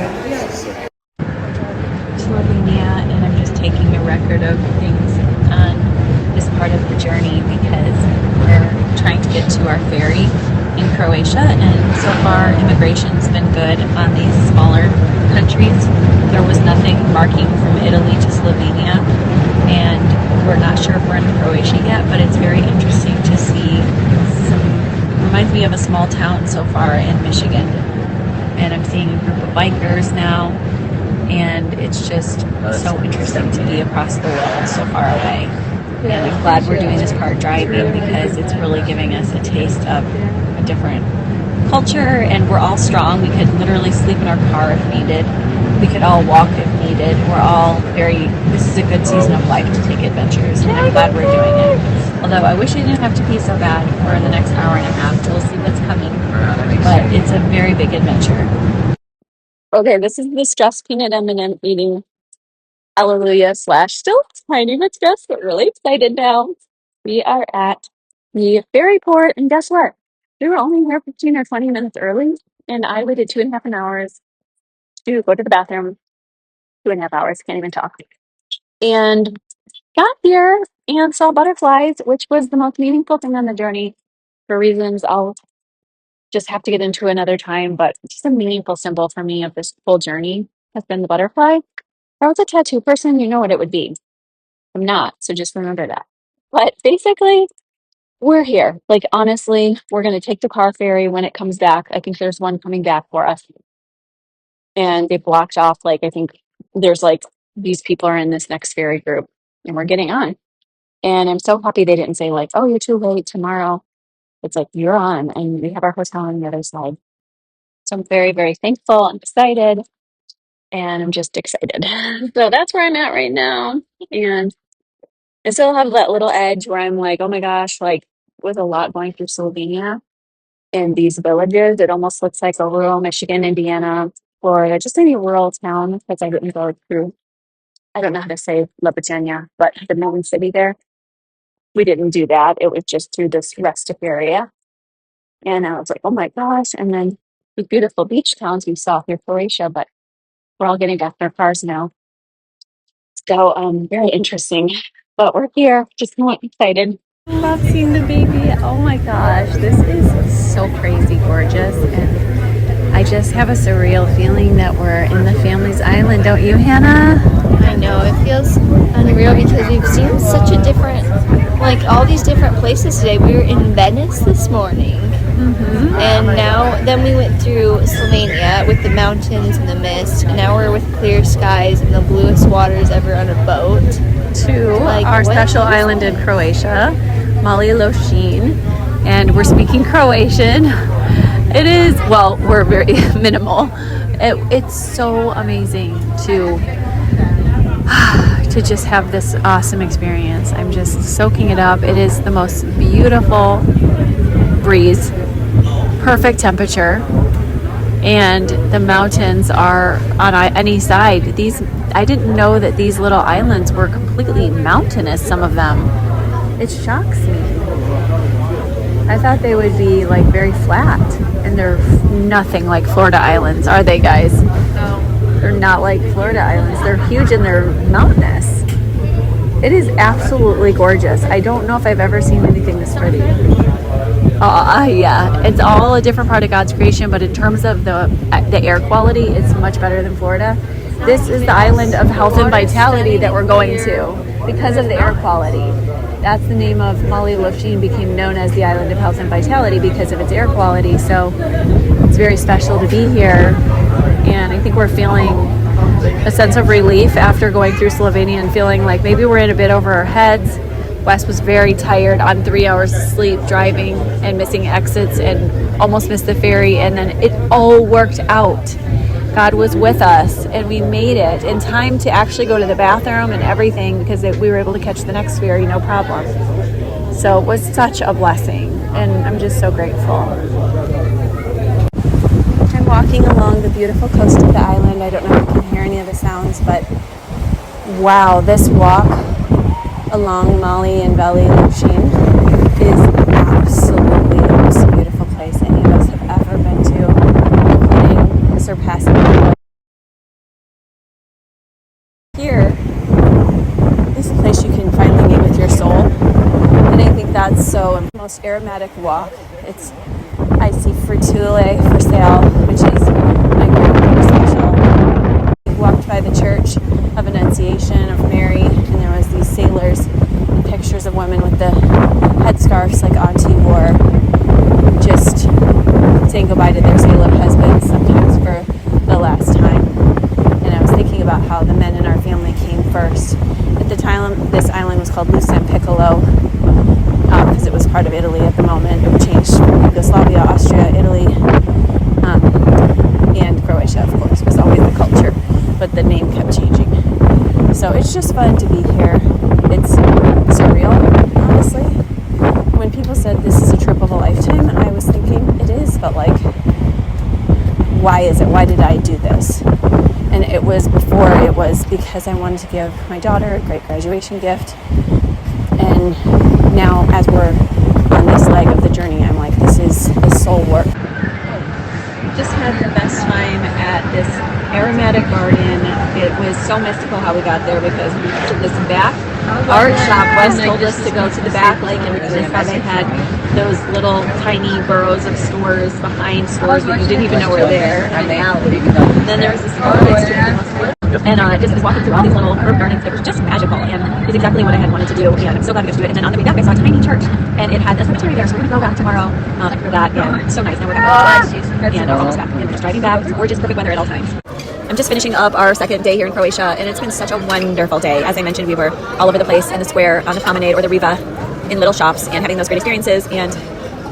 Slovenia, and I'm just taking a record of things on this part of the journey because we're trying to get to our ferry in Croatia, and so far immigration's been good on these smaller countries. There was nothing marking from Italy to Slovenia, and we're not sure if we're in Croatia yet, but it's very interesting to see reminds me of a small town so far in Michigan, and I'm seeing a group of bikers now, and it's just so interesting to be across the world so far away. And I'm glad we're doing this part driving because it's really giving us a taste of a different culture, and we're all strong. We could literally sleep in our car if needed. We could all walk if needed. This is a good season of life to take adventures, and I'm glad we're doing it. Although I wish I didn't have to pee so bad for the next hour and a half. We'll see what's coming. But it's a very big adventure. Okay, this is the stressed peanut M&M eating hallelujah / still tiny bit stressed, but really excited now. We are at the ferry port, and guess what? We were only here 15 or 20 minutes early, and I waited 2.5 hours to go to the bathroom. 2.5 hours, can't even talk. And got here and saw butterflies, which was the most meaningful thing on the journey for reasons I'll just have to get into another time, but just a meaningful symbol for me of this whole journey has been the butterfly. If I was a tattoo person, you know what it would be. I'm not, so just remember that. But basically, we're here. Like, honestly, we're going to take the car ferry when it comes back. I think there's one coming back for us. And they blocked off, like, I think there's like, these people are in this next ferry group, and we're getting on. And I'm so happy they didn't say, like, oh, you're too late tomorrow. It's like, you're on, and we have our hotel on the other side. So I'm very, very thankful and excited, and I'm just excited. So that's where I'm at right now. And I still have that little edge where I'm like, oh my gosh, like with a lot going through Slovenia and these villages, it almost looks like a rural Michigan, Indiana, Florida, just any rural town, because I didn't go through, I don't know how to say La Virginia, but the main city there. We didn't do that. It was just through this restive area. And I was like, oh my gosh. And then the beautiful beach towns we saw through Croatia, but we're all getting back in our cars now. So very interesting. But we're here, just excited. I love seeing the baby. Oh my gosh, this is so crazy gorgeous, and I just have a surreal feeling that we're in the family's island, don't you, Hannah? I know, it feels unreal because we've seen such a different, like all these different places today. We were in Venice this morning, and then we went through Slovenia with the mountains and the mist, and now we're with clear skies and the bluest waters ever on a boat. To our special island in Croatia, Mali Lošinj, and we're speaking Croatian. It is, well, we're very minimal. It's so amazing to just have this awesome experience. I'm just soaking it up. It is the most beautiful breeze, perfect temperature, and the mountains are on any side. I didn't know that these little islands were completely mountainous, some of them. It shocks me. I thought they would be like very flat, and they're nothing like Florida islands, are they, guys? No. They're not like Florida islands. They're huge and they're mountainous. It is absolutely gorgeous. I don't know if I've ever seen anything this pretty. Yeah, it's all a different part of God's creation, but in terms of the air quality, it's much better than Florida. This is the island of health and vitality that we're going to because of the air quality. That's the name of Mali Lošinj, became known as the island of health and vitality because of its air quality. So it's very special to be here, and I think we're feeling a sense of relief after going through Slovenia and feeling like maybe we're in a bit over our heads. Wes was very tired on 3 hours of sleep driving and missing exits and almost missed the ferry, and then it all worked out. God was with us, and we made it in time to actually go to the bathroom and everything because we were able to catch the next ferry, no problem. So it was such a blessing, and I'm just so grateful. I'm walking along the beautiful coast of the island. I don't know if you can hear any of the sounds, but wow, this walk along Mali and Valley Lošinj is absolutely the most beautiful place any of us have ever been to, including the surpassing most aromatic walk. I see frutule for sale, which is my grandmother's special. We walked by the Church of Annunciation of Mary, and there was these sailors and pictures of women with the headscarves like Auntie wore, just saying goodbye to their sailor husbands, sometimes for the last time. And I was thinking about how the men in our family came first. At the time, this island was called Lucem Piccolo, because it was part of Italy at the moment. It changed Yugoslavia, Austria, Italy, and Croatia, of course, was always the culture, but the name kept changing. So it's just fun to be here. It's surreal, honestly. When people said this is a trip of a lifetime, I was thinking it is, but like, why is it? Why did I do this? And it was because I wanted to give my daughter a great graduation gift. And now, as we're on this leg of the journey, I'm like, this is soul work. Just had the best time at this aromatic garden. It was so mystical how we got there because this back art shop Wes told us to go to the back, like, and this how they had those little tiny burrows of stores behind stores that you didn't even know were there. And then there was this and just was walking through all these little herb gardens. It was just magical, and it's exactly what I had wanted to do, and I'm so glad we got to do it. And then on the way back, I saw a tiny church, and it had a cemetery there, so we're going to go back tomorrow for that, and it's so nice. Now we're back, and we're almost back, and we're just driving back. It's gorgeous, perfect weather at all times. I'm just finishing up our second day here in Croatia, and it's been such a wonderful day. As I mentioned, we were all over the place in the square, on the promenade, or the Riva, in little shops, and having those great experiences, and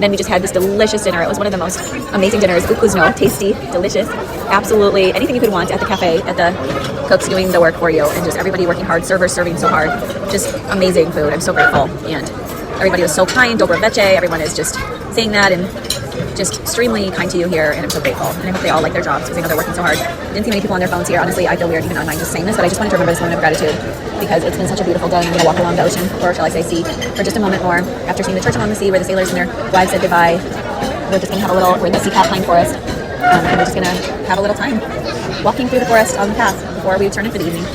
then we just had this delicious dinner. It was one of the most amazing dinners. Ukuzno, tasty, delicious, absolutely anything you could want at the cafe, at the cooks doing the work for you, and just everybody working hard, servers serving so hard. Just amazing food. I'm so grateful. And everybody was so kind. Dobro veče. Everyone is just saying that and just extremely kind to you here, and I'm so grateful. And I hope they all like their jobs because I know they're working so hard. Didn't see many people on their phones here. Honestly, I feel weird even online just saying this, but I just wanted to remember this moment of gratitude because it's been such a beautiful day. I'm going to walk along the ocean, or shall I say sea, for just a moment more. After seeing the church along the sea where the sailors and their wives said goodbye, we're just going to have we're in the sea cat pine forest, and we're just going to have a little time walking through the forest on the path before we turn in for the evening.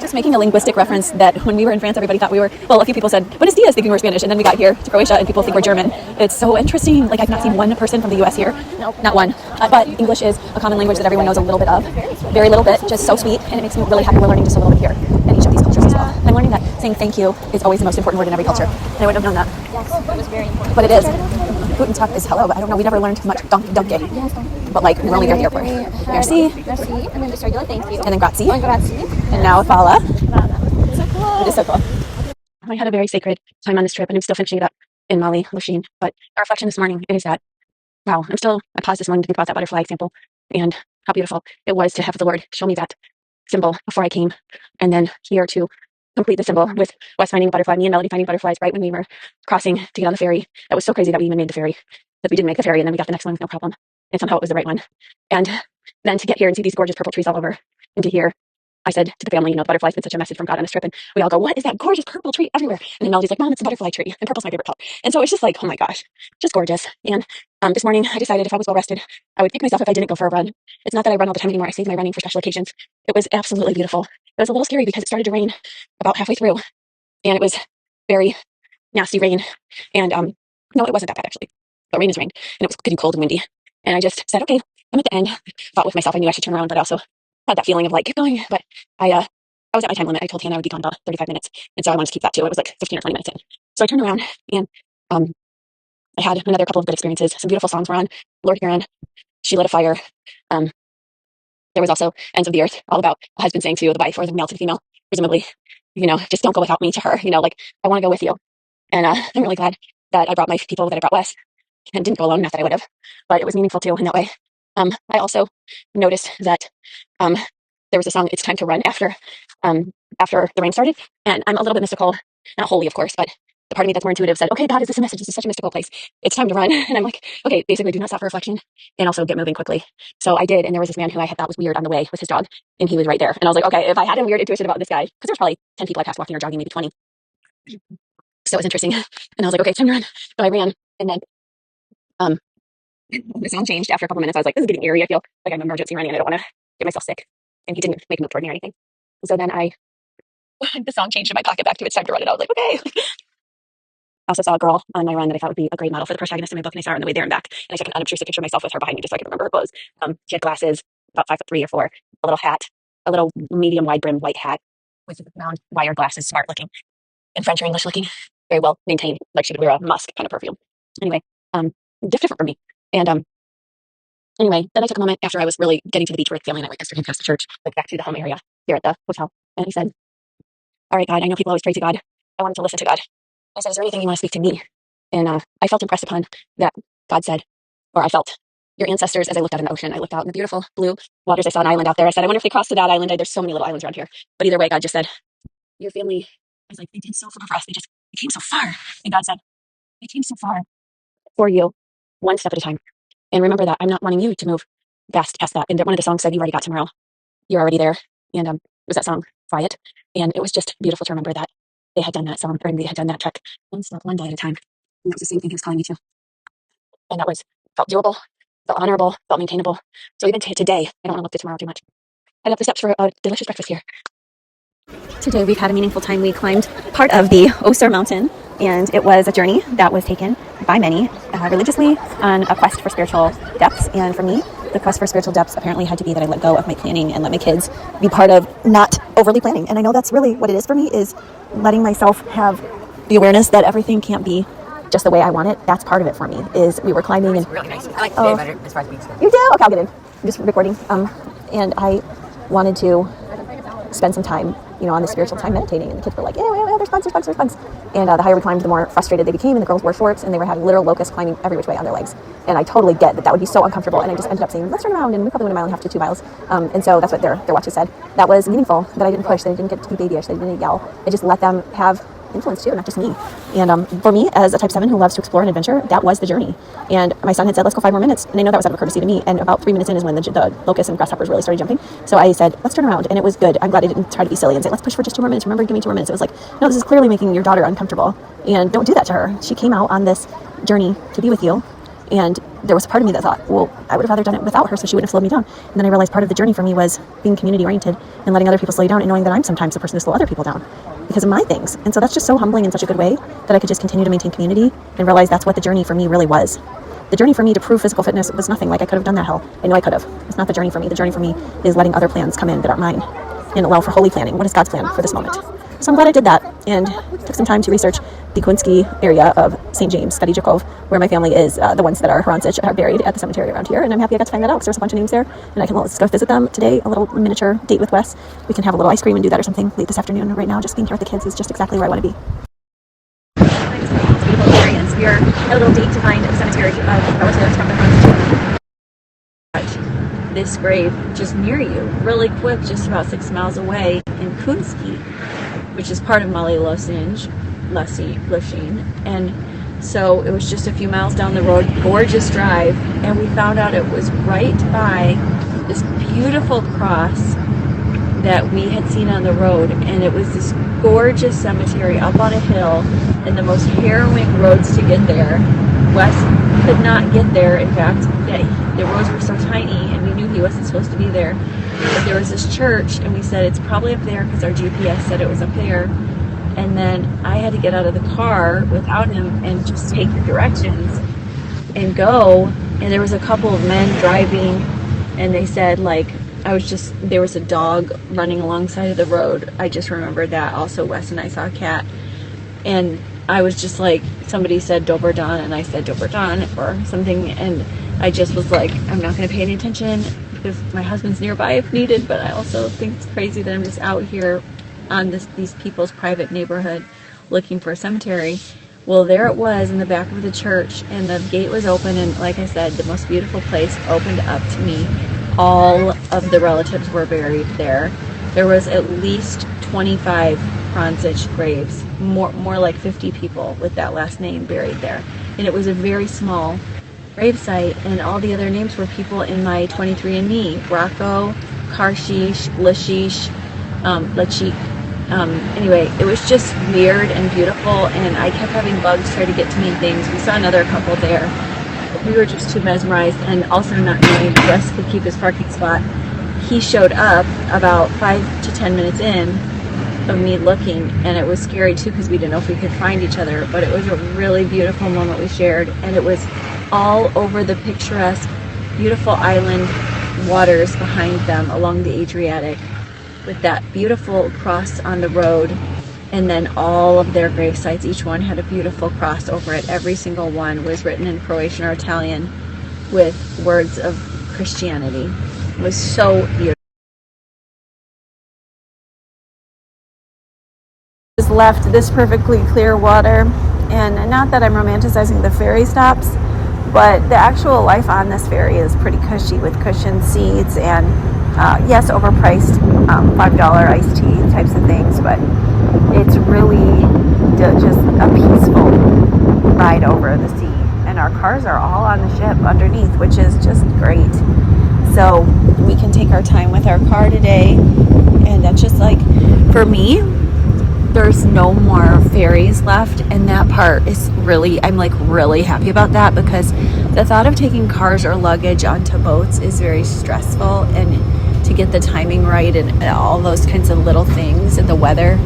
Just making a linguistic reference that when we were in France, everybody thought we were, well, a few people said, Buenos dias, thinking we were Spanish, and then we got here to Croatia and people think we're German. It's so interesting. Like, I've not seen one person from the US here. Nope. Not one. But English is a common language that everyone knows a little bit of. Very little bit, just so sweet, and it makes me really happy we're learning just a little bit here in each of these cultures as well. I'm learning that saying thank you is always the most important word in every culture, and I wouldn't have known that. Yes, it was very important. But it is. Guten Tag is hello, but I don't know, we never learned much donkey. Yes, but like, we're only there at the airport. Merci. Merci, and then just regular thank you. And then grazie. And grazie. And now fala. So cool. It is so cool. I had a very sacred time on this trip, and I'm still finishing it up in Mali, Lushin. But our reflection this morning is that, wow, I paused this morning to think about that butterfly example and how beautiful it was to have the Lord show me that symbol before I came, and then here to complete the symbol with Wes finding a butterfly, me and Melody finding butterflies right when we were crossing to get on the ferry. That was so crazy that we even made the ferry, that we didn't make the ferry, and then we got the next one with no problem, and somehow it was the right one. And then to get here and see these gorgeous purple trees all over, and to hear, I said to the family, the butterfly's been such a message from God on this trip, and we all go, what is that gorgeous purple tree everywhere? And then Melody's like, Mom, it's a butterfly tree, and purple's my favorite color. And so it's just like, oh my gosh, just gorgeous. And this morning I decided if I was well rested, I would pick myself if I didn't go for a run. It's not that I run all the time anymore. I save my running for special occasions. It was absolutely beautiful. It was a little scary because it started to rain about halfway through, and it was very nasty rain. And no, it wasn't that bad actually, but rain is rain, and it was getting cold and windy. And I just said, okay, I'm at the end. Thought with myself, I knew I should turn around, but I also had that feeling of like, keep going. But I was at my time limit. I told Hannah I would be gone about 35 minutes. And so I wanted to keep that too. It was like 15 or 20 minutes in. So I turned around, and I had another couple of good experiences. Some beautiful songs were on. Lord Huron, she lit a fire. There was also Ends of the Earth, all about a husband saying to the wife, or the male to the female, presumably, just don't go without me, to her, like, I want to go with you. And I'm really glad that I brought my people, that I brought Wes, and didn't go alone. Not that I would have, but it was meaningful too in that way. I also noticed that there was a song, It's Time to Run, after the rain started. And I'm a little bit mystical, not wholly, of course, but the part of me that's more intuitive said, okay, God, is this a message? This is such a mystical place. It's time to run. And I'm like, okay, basically do not stop for reflection and also get moving quickly. So I did. And there was this man who I had thought was weird on the way with his dog, and he was right there. And I was like, okay, if I had a weird intuition about this guy, because there's probably 10 people I passed walking or jogging, maybe 20. So it was interesting. And I was like, okay, it's time to run. So I ran. And then the sound changed after a couple minutes. I was like, this is getting eerie. I feel like I'm emergency running and I don't want to get myself sick. And he didn't make a move toward me or anything. So then the song changed in my pocket back to It's Time to Run. And I was like, okay. also saw a girl on my run that I thought would be a great model for the protagonist in my book, and I saw her on the way there and back. And I took an unobtrusive picture of myself with her behind me just so I could remember her clothes. She had glasses, about 5'3" or 4, a little hat, a little medium wide brim white hat with round wire glasses, smart looking and French or English looking, very well maintained, like she would wear a musk kind of perfume. Anyway, different for me. And anyway, then I took a moment after I was really getting to the beach where the family and I went yesterday past the church, like back to the home area here at the hotel. And he said, all right, God, I know people always pray to God. I wanted to listen to God. I said, is there anything you want to speak to me? And I felt impressed upon that God said, or I felt your ancestors as I looked out in the ocean. I looked out in the beautiful blue waters. I saw an island out there. I said, I wonder if they crossed to that island. There's so many little islands around here. But either way, God just said, your family, I was like, they did so far for us. They came so far. And God said, they came so far for you, one step at a time. And remember that I'm not wanting you to move fast past that. And one of the songs said, you already got tomorrow. You're already there. And it was that song, Quiet. And it was just beautiful to remember that they had done that song, or they had done that trek one step, one day at a time. And that was the same thing he was calling me to. And that felt doable, felt honorable, felt maintainable. So even today, I don't want to look to tomorrow too much. Head up the steps for a delicious breakfast here. Today we've had a meaningful time. We climbed part of the Osir Mountain, and it was a journey that was taken by many religiously on a quest for spiritual depths. And for me, the quest for spiritual depths apparently had to be that I let go of my planning and let my kids be part of not overly planning. And I know that's really what it is for me, is letting myself have the awareness that everything can't be just the way I want it. That's part of it for me. Is we were climbing and really nice. I like the day better as far as beach goes. You do? Okay, I'll get in. I'm just recording. And I wanted to spend some time, on the spiritual time meditating, and the kids were like, yeah, there's bugs. And the higher we climbed, the more frustrated they became, and the girls wore shorts, and they were having literal locusts climbing every which way on their legs. And I totally get that would be so uncomfortable, and I just ended up saying, let's turn around, and we probably went 1.5 miles to 2 miles. And so that's what their watches said. That was meaningful, that I didn't push, that I didn't get to be babyish, that I didn't yell. I just let them have influence too, not just me. And for me, as a type 7 who loves to explore and adventure, that was the journey. And my son had said, let's go 5 more minutes. And I know that was out of courtity to me. And about 3 minutes in is when the locusts and grasshoppers really started jumping. So I said, let's turn around. And it was good. I'm glad I didn't try to be silly and say, let's push for just 2 more minutes. Remember, give me 2 more minutes. It was like, no, this is clearly making your daughter uncomfortable. And don't do that to her. She came out on this journey to be with you. And there was a part of me that thought, well, I would have rather done it without her so she wouldn't have slowed me down. And then I realized part of the journey for me was being community oriented and letting other people slow you down, and knowing that I'm sometimes the person to slow other people down because of my things. And so that's just so humbling in such a good way that I could just continue to maintain community and realize that's what the journey for me really was. The journey for me to prove physical fitness was nothing. Like, I could have done that hell. I know I could have. It's not the journey for me. The journey for me is letting other plans come in that aren't mine and allow for holy planning. What is God's plan for this moment? So I'm glad I did that and took some time to research the Kunski area of St. James, Stary Jakov, where my family is, the ones that are Hrancic are buried at the cemetery around here. And I'm happy I got to find that out because there's a bunch of names there. And let's go visit them today, a little miniature date with Wes. We can have a little ice cream and do that or something late this afternoon. Right now, just being here with the kids is just exactly where I want to be. Beautiful experience. We are at a little date to find a cemetery of relatives from the Hrancic. This grave just near you, really quick, just about 6 miles away in Kunski, which is part of Mali Loshin. And so it was just a few miles down the road, gorgeous drive, and we found out it was right by this beautiful cross that we had seen on the road. And it was this gorgeous cemetery up on a hill, and the most harrowing roads to get there. Wes could not get there. In fact, the roads were so tiny, and we knew he wasn't supposed to be there. But there was this church, and we said, it's probably up there because our GPS said it was up there. And then I had to get out of the car without him and just take the directions and go. And there was a couple of men driving, and they said, there was a dog running alongside of the road. I just remembered that. Also, Wes and I saw a cat. And I was just like, somebody said Dober Don, and I said Dober Don or something. And I just was like, I'm not going to pay any attention because my husband's nearby if needed. But I also think it's crazy that I'm just out here on these people's private neighborhood looking for a cemetery. Well, there it was in the back of the church, and the gate was open, and like I said, the most beautiful place opened up to me. All of the relatives were buried there. There was at least 25 Hrancic graves, more like 50 people with that last name buried there. And it was a very small grave site, and all the other names were people in my 23andMe: Rocco, Karshish, Lashish, Lachik. Anyway, it was just weird and beautiful, and I kept having bugs try to get to me and things. We saw another couple there. We were just too mesmerized, and also not knowing Wes could keep his parking spot. He showed up about 5 to 10 minutes in, of me looking, and it was scary too because we didn't know if we could find each other, but it was a really beautiful moment we shared, and it was all over the picturesque, beautiful island waters behind them along the Adriatic, with that beautiful cross on the road, and then all of their grave sites, each one had a beautiful cross over it. Every single one was written in Croatian or Italian with words of Christianity. It was so beautiful. Just left this perfectly clear water, and not that I'm romanticizing the ferry stops, but the actual life on this ferry is pretty cushy with cushioned seats and yes, overpriced $5 iced tea types of things, but it's really just a peaceful ride over the sea. And our cars are all on the ship underneath, which is just great. So we can take our time with our car today, and that's just like, for me, there's no more ferries left, and that part is really, I'm like really happy about that, because the thought of taking cars or luggage onto boats is very stressful, and to get the timing right and all those kinds of little things, and the weather,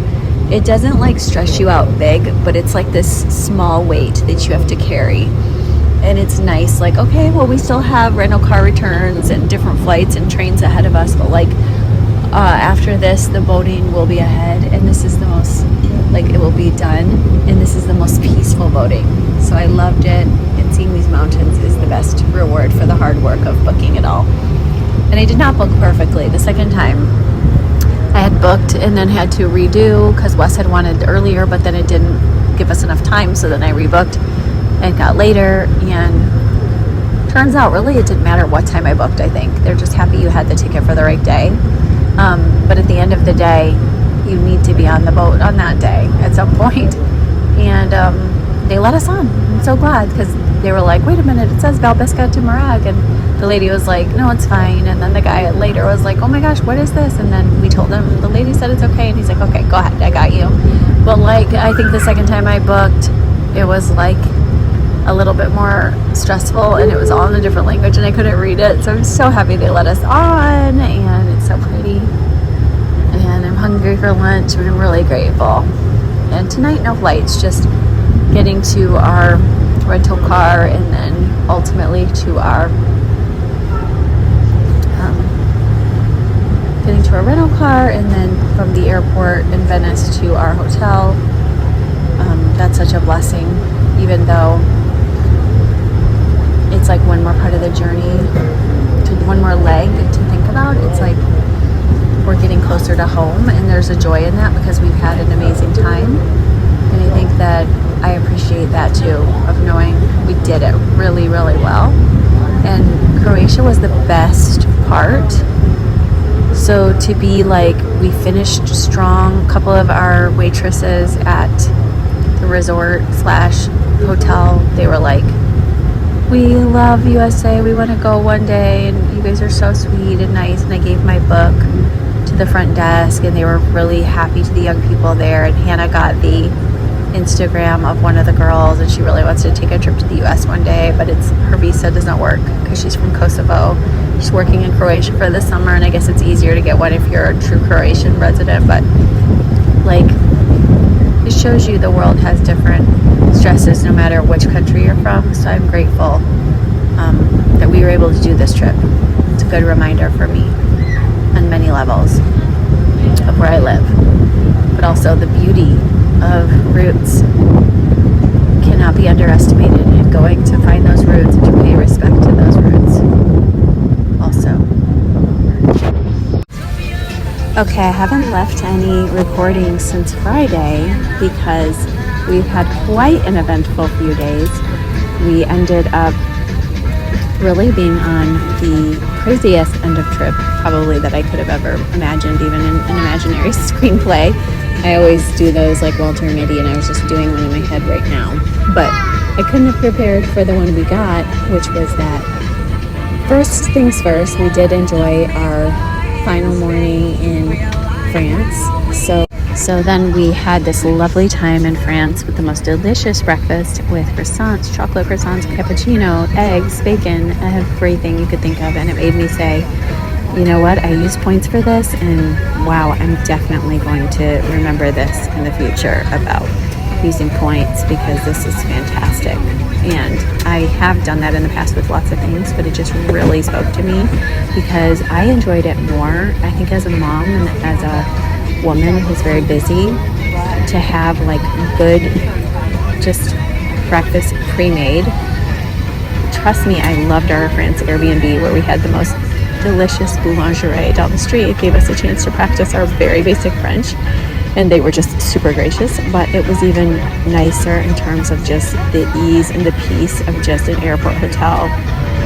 it doesn't like stress you out big, but it's like this small weight that you have to carry. And it's nice, like, okay, well, we still have rental car returns and different flights and trains ahead of us, but like after this, the boating will be ahead, and this is the most, like, it will be done, and this is the most peaceful boating. So I loved it, and seeing these mountains is the best reward for the hard work of booking it all. And I did not book perfectly the second time. I had booked and then had to redo because Wes had wanted earlier, but then it didn't give us enough time, so then I rebooked and got later, and turns out really it didn't matter what time I booked. I think they're just happy you had the ticket for the right day. But at the end of the day, you need to be on the boat on that day at some point. And they let us on. I'm so glad, because they were like, wait a minute, it says Valbisca to Marag. And the lady was like, no, it's fine. And then the guy later was like, oh my gosh, what is this? And then we told him, the lady said it's okay. And he's like, okay, go ahead, I got you. But like, I think the second time I booked, it was like a little bit more stressful, and it was all in a different language, and I couldn't read it. So I'm so happy they let us on, and it's so pretty. And I'm hungry for lunch, but I'm really grateful. And tonight, no flights, just getting to our rental car, and then ultimately to our getting to our rental car, and then from the airport in Venice to our hotel. That's such a blessing, even though it's like one more part of the journey, to one more leg to think about. It's like we're getting closer to home, and there's a joy in that because we've had an amazing time. And I think that I appreciate that too, of knowing we did it really, really well. And Croatia was the best part. So to be like, we finished strong. A couple of our waitresses at the resort / hotel, they were like, we love USA, we want to go one day, and you guys are so sweet and nice. And I gave my book to the front desk, and they were really happy to the young people there. And Hannah got the Instagram of one of the girls, and she really wants to take a trip to the US one day, but her visa doesn't work because she's from Kosovo. She's working in Croatia for the summer, and I guess it's easier to get one if you're a true Croatian resident. But like, it shows you the world has different stresses no matter which country you're from. So I'm grateful that we were able to do this trip. It's a good reminder for me on many levels of where I live, but also the beauty of roots cannot be underestimated, and going to find those roots and to pay respect to those roots also. Okay, I haven't left any recordings since Friday because we've had quite an eventful few days. We ended up really being on the craziest end of trip probably that I could have ever imagined, even in an imaginary screenplay. I always do those like Walter Mitty, and I was just doing one in my head right now. But I couldn't have prepared for the one we got, which was that first things first, we did enjoy our final morning in France. So then we had this lovely time in France with the most delicious breakfast with croissants, chocolate croissants, cappuccino, eggs, bacon, everything you could think of. And it made me say, you know what, I use points for this, and wow, I'm definitely going to remember this in the future about using points, because this is fantastic. And I have done that in the past with lots of things, but it just really spoke to me because I enjoyed it more, I think, as a mom and as a woman who's very busy, to have like good just breakfast pre-made. Trust me, I loved our France Airbnb where we had the most delicious boulangerie down the street. It gave us a chance to practice our very basic French, and they were just super gracious. But it was even nicer in terms of just the ease and the peace of just an airport hotel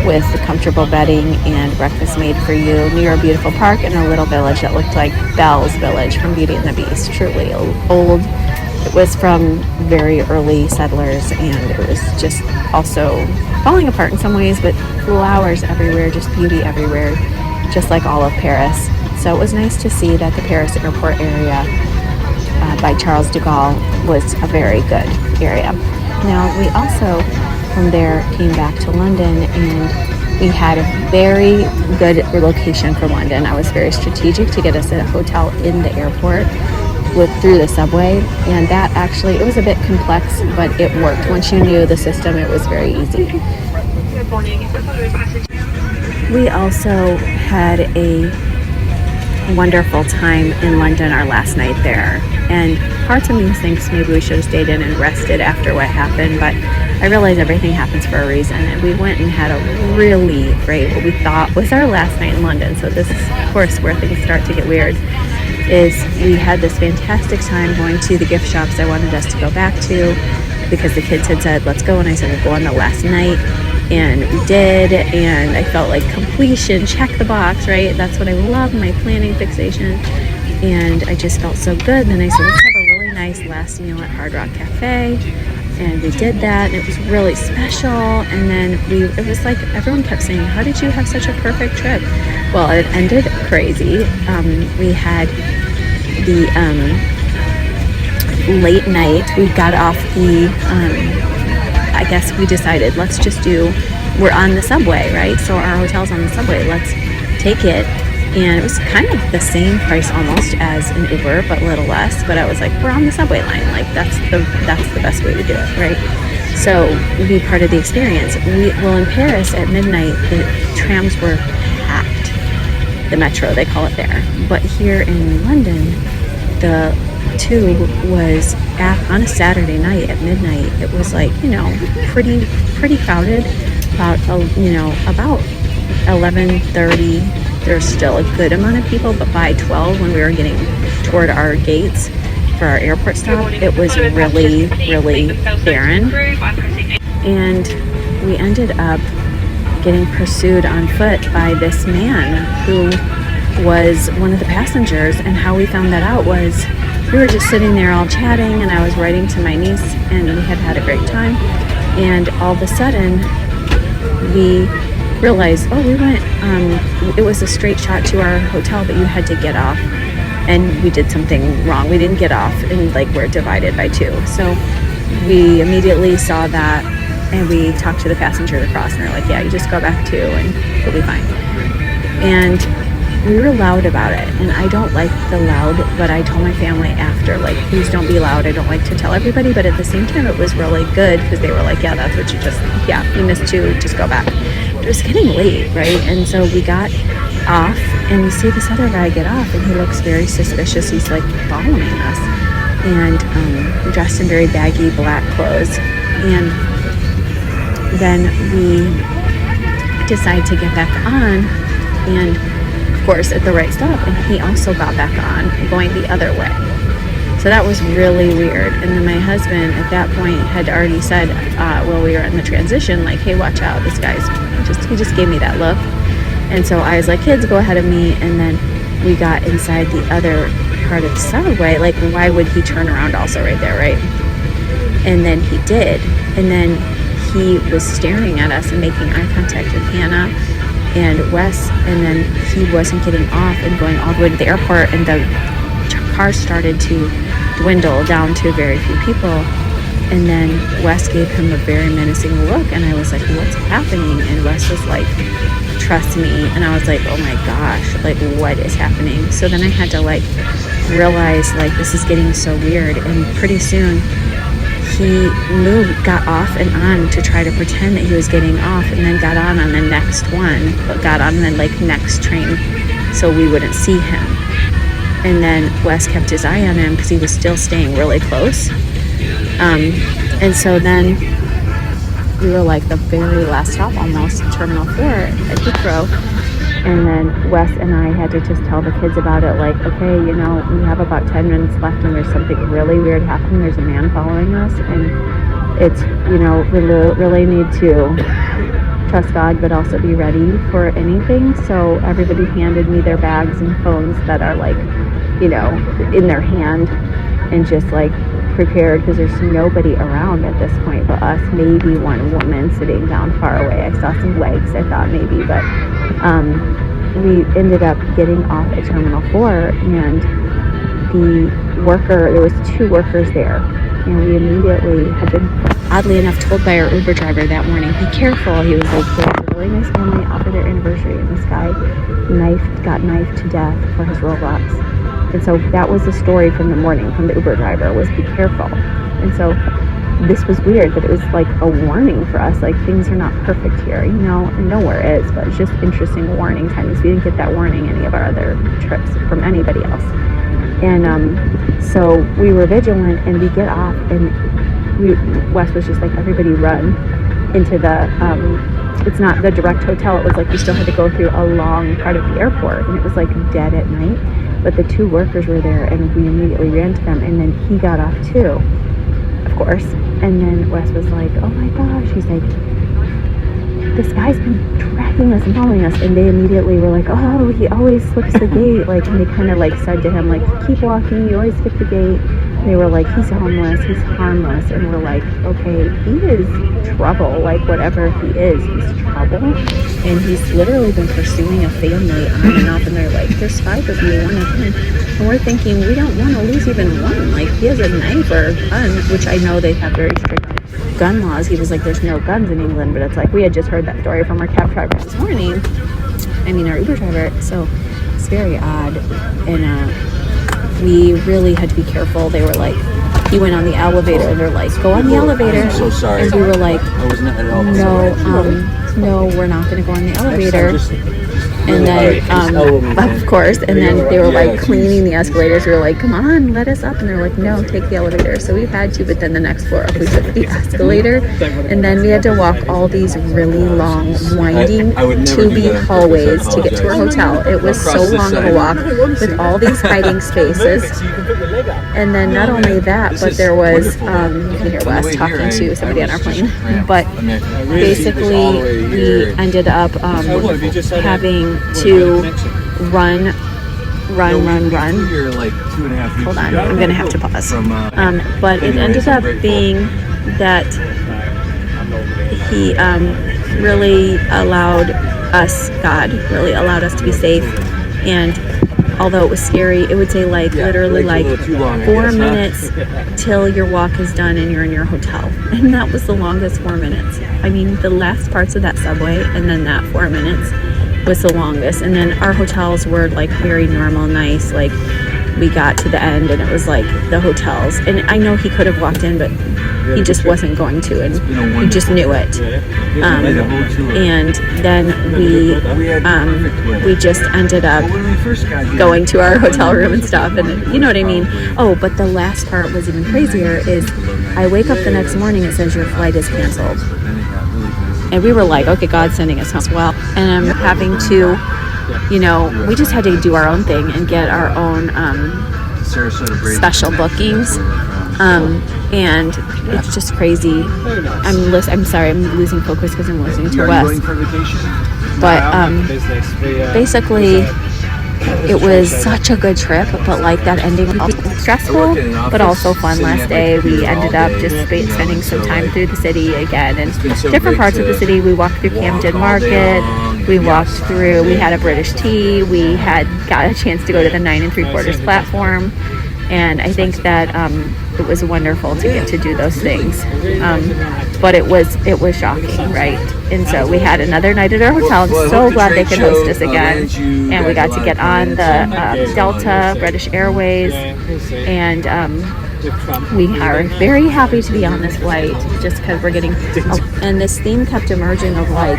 with the comfortable bedding and breakfast made for you near a beautiful park in a little village that looked like Belle's Village from Beauty and the Beast. Truly old. It was from very early settlers, and it was just also falling apart in some ways, but flowers everywhere, just beauty everywhere, just like all of Paris. So it was nice to see that the Paris airport area by Charles de Gaulle was a very good area. Now, we also from there came back to London, and we had a very good location for London. I was very strategic to get us a hotel in the airport through the subway, and that actually, it was a bit complex, but it worked. Once you knew the system, it was very easy. We also had a wonderful time in London our last night there, and parts of me thinks maybe we should have stayed in and rested after what happened, but I realize everything happens for a reason, and we went and had a really great, what we thought was our last night in London. So this is, of course, where things start to get weird, is we had this fantastic time going to the gift shops I wanted us to go back to, because the kids had said, let's go, and I said, we'll go on the last night, and we did, and I felt like completion, check the box, right? That's what I love, my planning fixation, and I just felt so good. And then I said, let's have a really nice last meal at Hard Rock Cafe, and we did that, and it was really special. And then it was like everyone kept saying, how did you have such a perfect trip? Well, it ended crazy. We had the late night. We got off the I guess we decided, we're on the subway, right? So our hotel's on the subway, let's take it. And it was kind of the same price almost as an Uber, but a little less. But I was like, we're on the subway line, like that's the best way to do it, right? So be part of the experience. In Paris at midnight, the trams were packed. The metro, they call it there. But here in London, the tube was on a Saturday night at midnight. It was like, pretty crowded. About 11:30. There's still a good amount of people, but by 12, when we were getting toward our gates for our airport stop, it was really, really barren. And we ended up getting pursued on foot by this man who was one of the passengers. And how we found that out was we were just sitting there all chatting, and I was writing to my niece, and we had a great time. And all of a sudden, we realized, we went, it was a straight shot to our hotel, but you had to get off, and we did something wrong. We didn't get off, and we're divided by two. So we immediately saw that, and we talked to the passengers across, and they're like, yeah, you just go back too, and you'll be fine. And we were loud about it, and I don't like the loud, but I told my family after, please don't be loud. I don't like to tell everybody, but at the same time, it was really good, because they were like, yeah, that's what you missed too, just go back. But it was getting late, right? And so we got off, and we see this other guy get off, and he looks very suspicious. He's following us, and dressed in very baggy black clothes. And then we decide to get back on, and of course at the right stop, and he also got back on going the other way. So that was really weird. And then my husband at that point had already said, we were in the transition, hey, watch out, this guy's he just gave me that look. And so I was like, kids, go ahead of me. And then we got inside the other part of the subway. Why would he turn around also right there, right? And then he did. And then he was staring at us and making eye contact with Hannah and Wes, and then he wasn't getting off and going all the way to the airport, and the car started to dwindle down to very few people. And then Wes gave him a very menacing look, and I was like, what's happening? And Wes was like, trust me. And I was like, oh my gosh, like what is happening? So then I had to like realize like this is getting so weird. And pretty soon he got off and on to try to pretend that he was getting off, and then got on the next one, but got on the like next train so we wouldn't see him. And then Wes kept his eye on him because he was still staying really close. And so then we were like the very last stop, almost Terminal 4 at Heathrow. And then Wes and I had to just tell the kids about it, like, okay, you know, we have about 10 minutes left and there's something really weird happening. There's a man following us, and it's, you know, we really need to trust God, but also be ready for anything. So everybody handed me their bags and phones that are like, you know, in their hand, and just like prepared, because there's nobody around at this point but us, maybe one woman sitting down far away. I saw some legs, I thought maybe, but we ended up getting off at Terminal 4, and the worker, there was 2 workers there, and we immediately had been, oddly enough, told by our Uber driver that morning, be careful. He was like, there's a really nice family out for their anniversary, and this guy got knifed to death for his Roblox. And so that was the story from the morning from the Uber driver, was be careful. And so this was weird, but it was like a warning for us, like things are not perfect here, you know, and nowhere is, but it's just interesting warning times. We didn't get that warning any of our other trips from anybody else. And so we were vigilant, and we get off, and Wes was just like, everybody run into the, it's not the direct hotel, it was like we still had to go through a long part of the airport, and it was like dead at night. But the 2 workers were there, and we immediately ran to them, and then he got off too, of course. And then Wes was like, oh my gosh, he's like, this guy's been tracking us and following us. And they immediately were like, oh, he always skips the gate. Like, and they kind of like said to him, like, keep walking, you always skip the gate. And they were like, he's homeless, he's harmless. And we're like, okay, he is trouble, like whatever he is, he's trouble. And he's literally been pursuing a family on and off, and they're like, there's 5 of you, 1 of him. And we're thinking, we don't want to lose even one. Like, he has a knife or a gun, which I know they have very strict gun laws. He was like, there's no guns in England, but it's like, we had just heard that story from our cab driver this morning. I mean, our Uber driver. So it's very odd. And we really had to be careful. They were like, he went on the elevator, and they're like, go on the elevator. I'm so sorry. And we were like, I wasn't at all. no, we're not going to go on the elevator. And then, of course, and then they were like cleaning the escalators. We were like, come on, let us up. And they're like, no, take the elevator. So we had to, but then the next floor up, we took the escalator. And then we had to walk all these really long, winding, tubey hallways to get to our hotel. It was so long of a walk with all these hiding spaces. And then not only that, but there was, you can hear Wes talking to somebody on our plane. But basically, we ended up having to run. You're like 2.5 Hold on, I'm gonna have to pause. But it ended up being that he really allowed us, God really allowed us to be safe. And although it was scary, it would say like literally like 4 minutes till your walk is done and you're in your hotel. And that was the longest 4 minutes. I mean, the last parts of that subway and then that 4 minutes was the longest. And then our hotels were like very normal, nice. Like we got to the end and it was like the hotels. And I know he could have walked in, but he just wasn't going to, and he just knew it. And then we just ended up going to our hotel room and stuff, and you know what I mean. Oh, but the last part was even crazier. Is I wake up the next morning, it says your flight is canceled, and we were like, okay, God's sending us home as well. And I'm having to, you know, we just had to do our own thing and get our own special bookings. And it's just crazy. I'm sorry, I'm losing focus because I'm listening to Wes. But basically, it was such a good trip, but like that ending was also stressful, but also fun. Last day, we ended up just spending some time through the city again, and different parts of the city. We walked through Camden Market. We walked through. We had a British tea. We got a chance to go to the 9 3/4 platform, and I think that it was wonderful to get to do those things. But it was shocking, right? And so we had another night at our hotel. I'm so glad they could host us again. And we got to get on the Delta, British Airways, and we are very happy to be on this flight just because we're getting. And this theme kept emerging of like,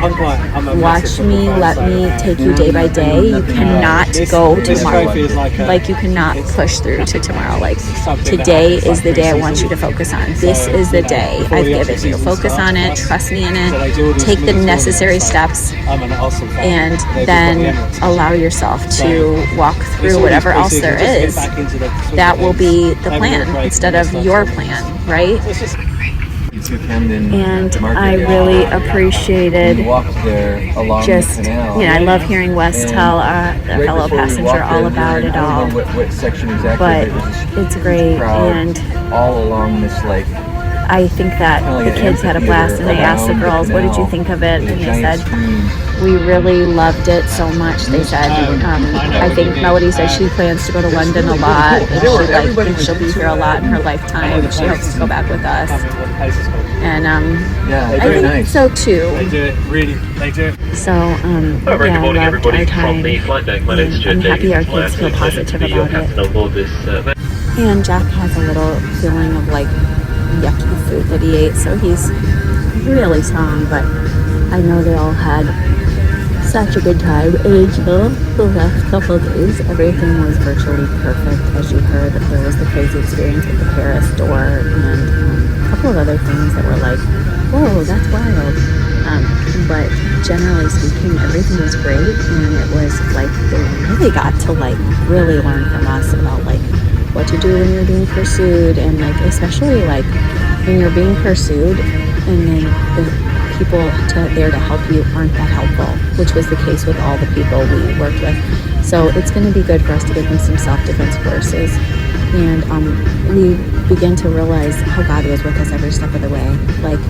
watch me, let me take you day by day. You cannot go tomorrow. Like, you cannot push through to tomorrow. Like, today is the day I want you to focus on. This is the day I've given you. Focus on it. Trust me in it. Take the necessary steps, and then allow yourself to walk through whatever else there is. That will be the plan instead of your plan, right? And I really appreciated just, you know, I love hearing Wes tell the fellow passenger all about it all. But it's great, and all along this like I think that the kids had a blast, and they asked the girls, what did you think of it? And they said, we really loved it so much. They said, I think Melody said she plans to go to London a lot, and she thinks she'll be here a lot in her lifetime, and she hopes to go back with us. And I think so too. So yeah, I loved our time, and I'm happy our kids feel positive about it. And Jack has a little feeling of like yucky food that he ate, so he's really strong, but I know they all had such a good time until the last couple of days. Everything was virtually perfect. As you heard, there was the crazy experience with the Paris door, and a couple of other things that were like, whoa, that's wild. But generally speaking, everything was great, and it was like they really got to like really learn from us about like what to do when you're being pursued, and like especially like when you're being pursued and then the people there to help you aren't that helpful, which was the case with all the people we worked with. So it's going to be good for us to give them some self-defense courses, and we began to realize how God was with us every step of the way. Like,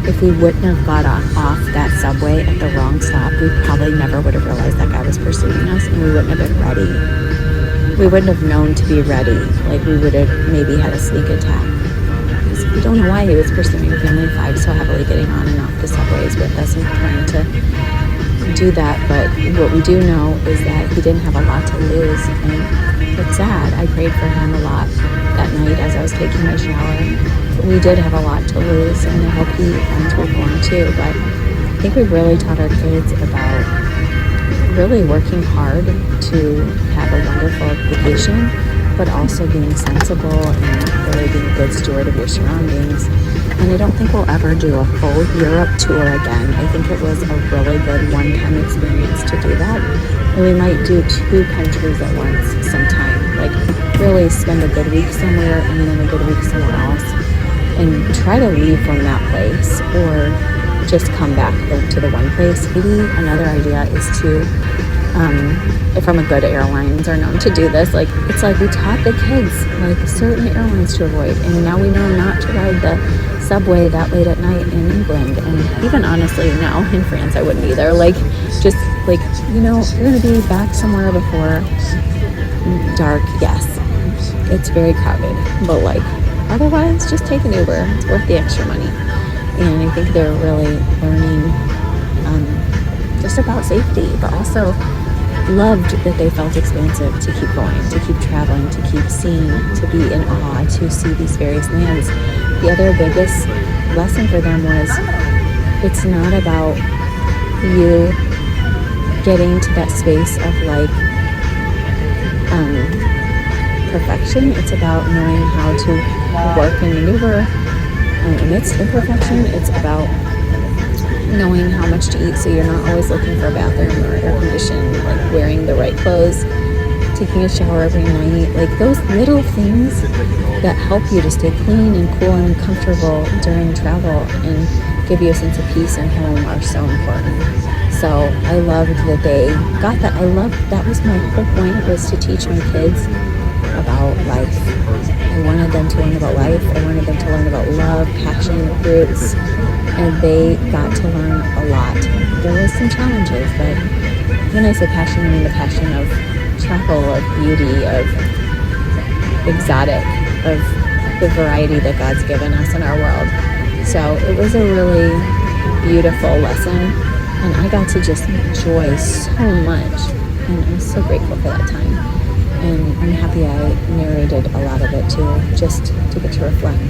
if we wouldn't have got off that subway at the wrong stop, we probably never would have realized that God was pursuing us, and we wouldn't have been ready. We wouldn't have known to be ready. Like, we would have maybe had a sneak attack. Because we don't know why he was pursuing Family 5 so heavily, getting on and off the subways with us and trying to do that. But what we do know is that he didn't have a lot to lose. And it's sad. I prayed for him a lot that night as I was taking my shower. We did have a lot to lose, and I hope he ends with one too. But I think we've really taught our kids about really working hard to have a wonderful vacation, but also being sensible and really being a good steward of your surroundings. And I don't think we'll ever do a full Europe tour again. I think it was a really good one-time experience to do that. And we might do 2 countries at once sometime. Like, really spend a good week somewhere and then a good week somewhere else, and try to leave from that place, or just come back to the one place. Maybe another idea is to, from a good airlines are known to do this, like, it's like we taught the kids like certain airlines to avoid, and now we know not to ride the subway that late at night in England, and even honestly now in France I wouldn't either. Like, just like, you know, you're gonna be back somewhere before dark. Yes, it's very crowded, but like otherwise just take an Uber. It's worth the extra money. And I think they're really learning just about safety, but also loved that they felt expansive to keep going, to keep traveling, to keep seeing, to be in awe, to see these various lands. The other biggest lesson for them was, it's not about you getting to that space of like perfection. It's about knowing how to work and maneuver amidst imperfection. It's about knowing how much to eat, so you're not always looking for a bathroom or air conditioning, like wearing the right clothes, taking a shower every night, like those little things that help you to stay clean and cool and comfortable during travel and give you a sense of peace and home are so important. So I loved that they got that. That was my whole point, was to teach my kids about life. I wanted them to learn about life. I wanted them to learn about love, passion, roots, and they got to learn a lot. There was some challenges, but when I say passion, I mean the passion of travel, of beauty, of exotic, of the variety that God's given us in our world. So it was a really beautiful lesson, and I got to just enjoy so much, and I'm so grateful for that time. And I'm happy I narrated a lot of it too, just to get to reflect,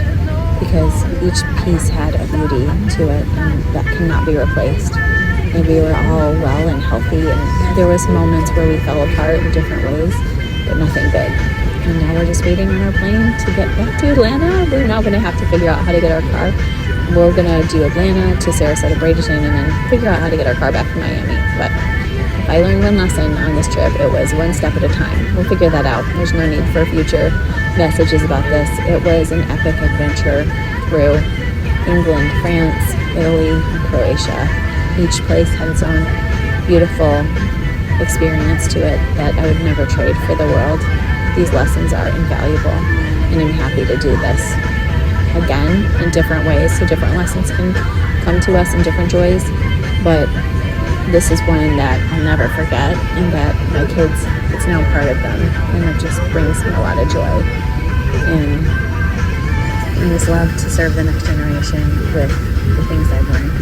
because each piece had a beauty to it, and that cannot be replaced. And we were all well and healthy, and there was moments where we fell apart in different ways, but nothing big. And now we're just waiting on our plane to get back to Atlanta. We're now going to have to figure out how to get our car. We're going to do Atlanta to Sarasota, Bradenton, and then figure out how to get our car back to Miami. But if I learned one lesson on this trip, it was one step at a time. We'll figure that out. There's no need for future messages about this. It was an epic adventure through England, France, Italy, and Croatia. Each place had its own beautiful experience to it that I would never trade for the world. These lessons are invaluable, and I'm happy to do this again in different ways, so different lessons can come to us in different joys, but this is one that I'll never forget, and that my kids, it's now part of them, and it just brings me a lot of joy, and I just love to serve the next generation with the things I've learned.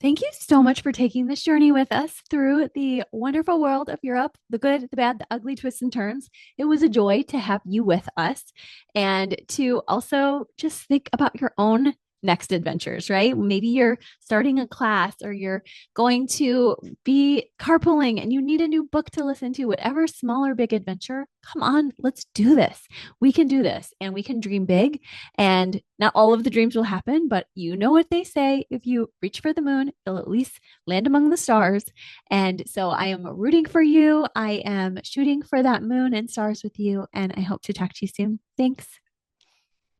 Thank you so much for taking this journey with us through the wonderful world of Europe, the good, the bad, the ugly twists and turns. It was a joy to have you with us, and to also just think about your own next adventures, right? Maybe you're starting a class, or you're going to be carpooling and you need a new book to listen to. Whatever small or big adventure, come on, let's do this. We can do this, and we can dream big. And not all of the dreams will happen, but you know what they say: if you reach for the moon, you'll at least land among the stars. And so I am rooting for you. I am shooting for that moon and stars with you, and I hope to talk to you soon. Thanks.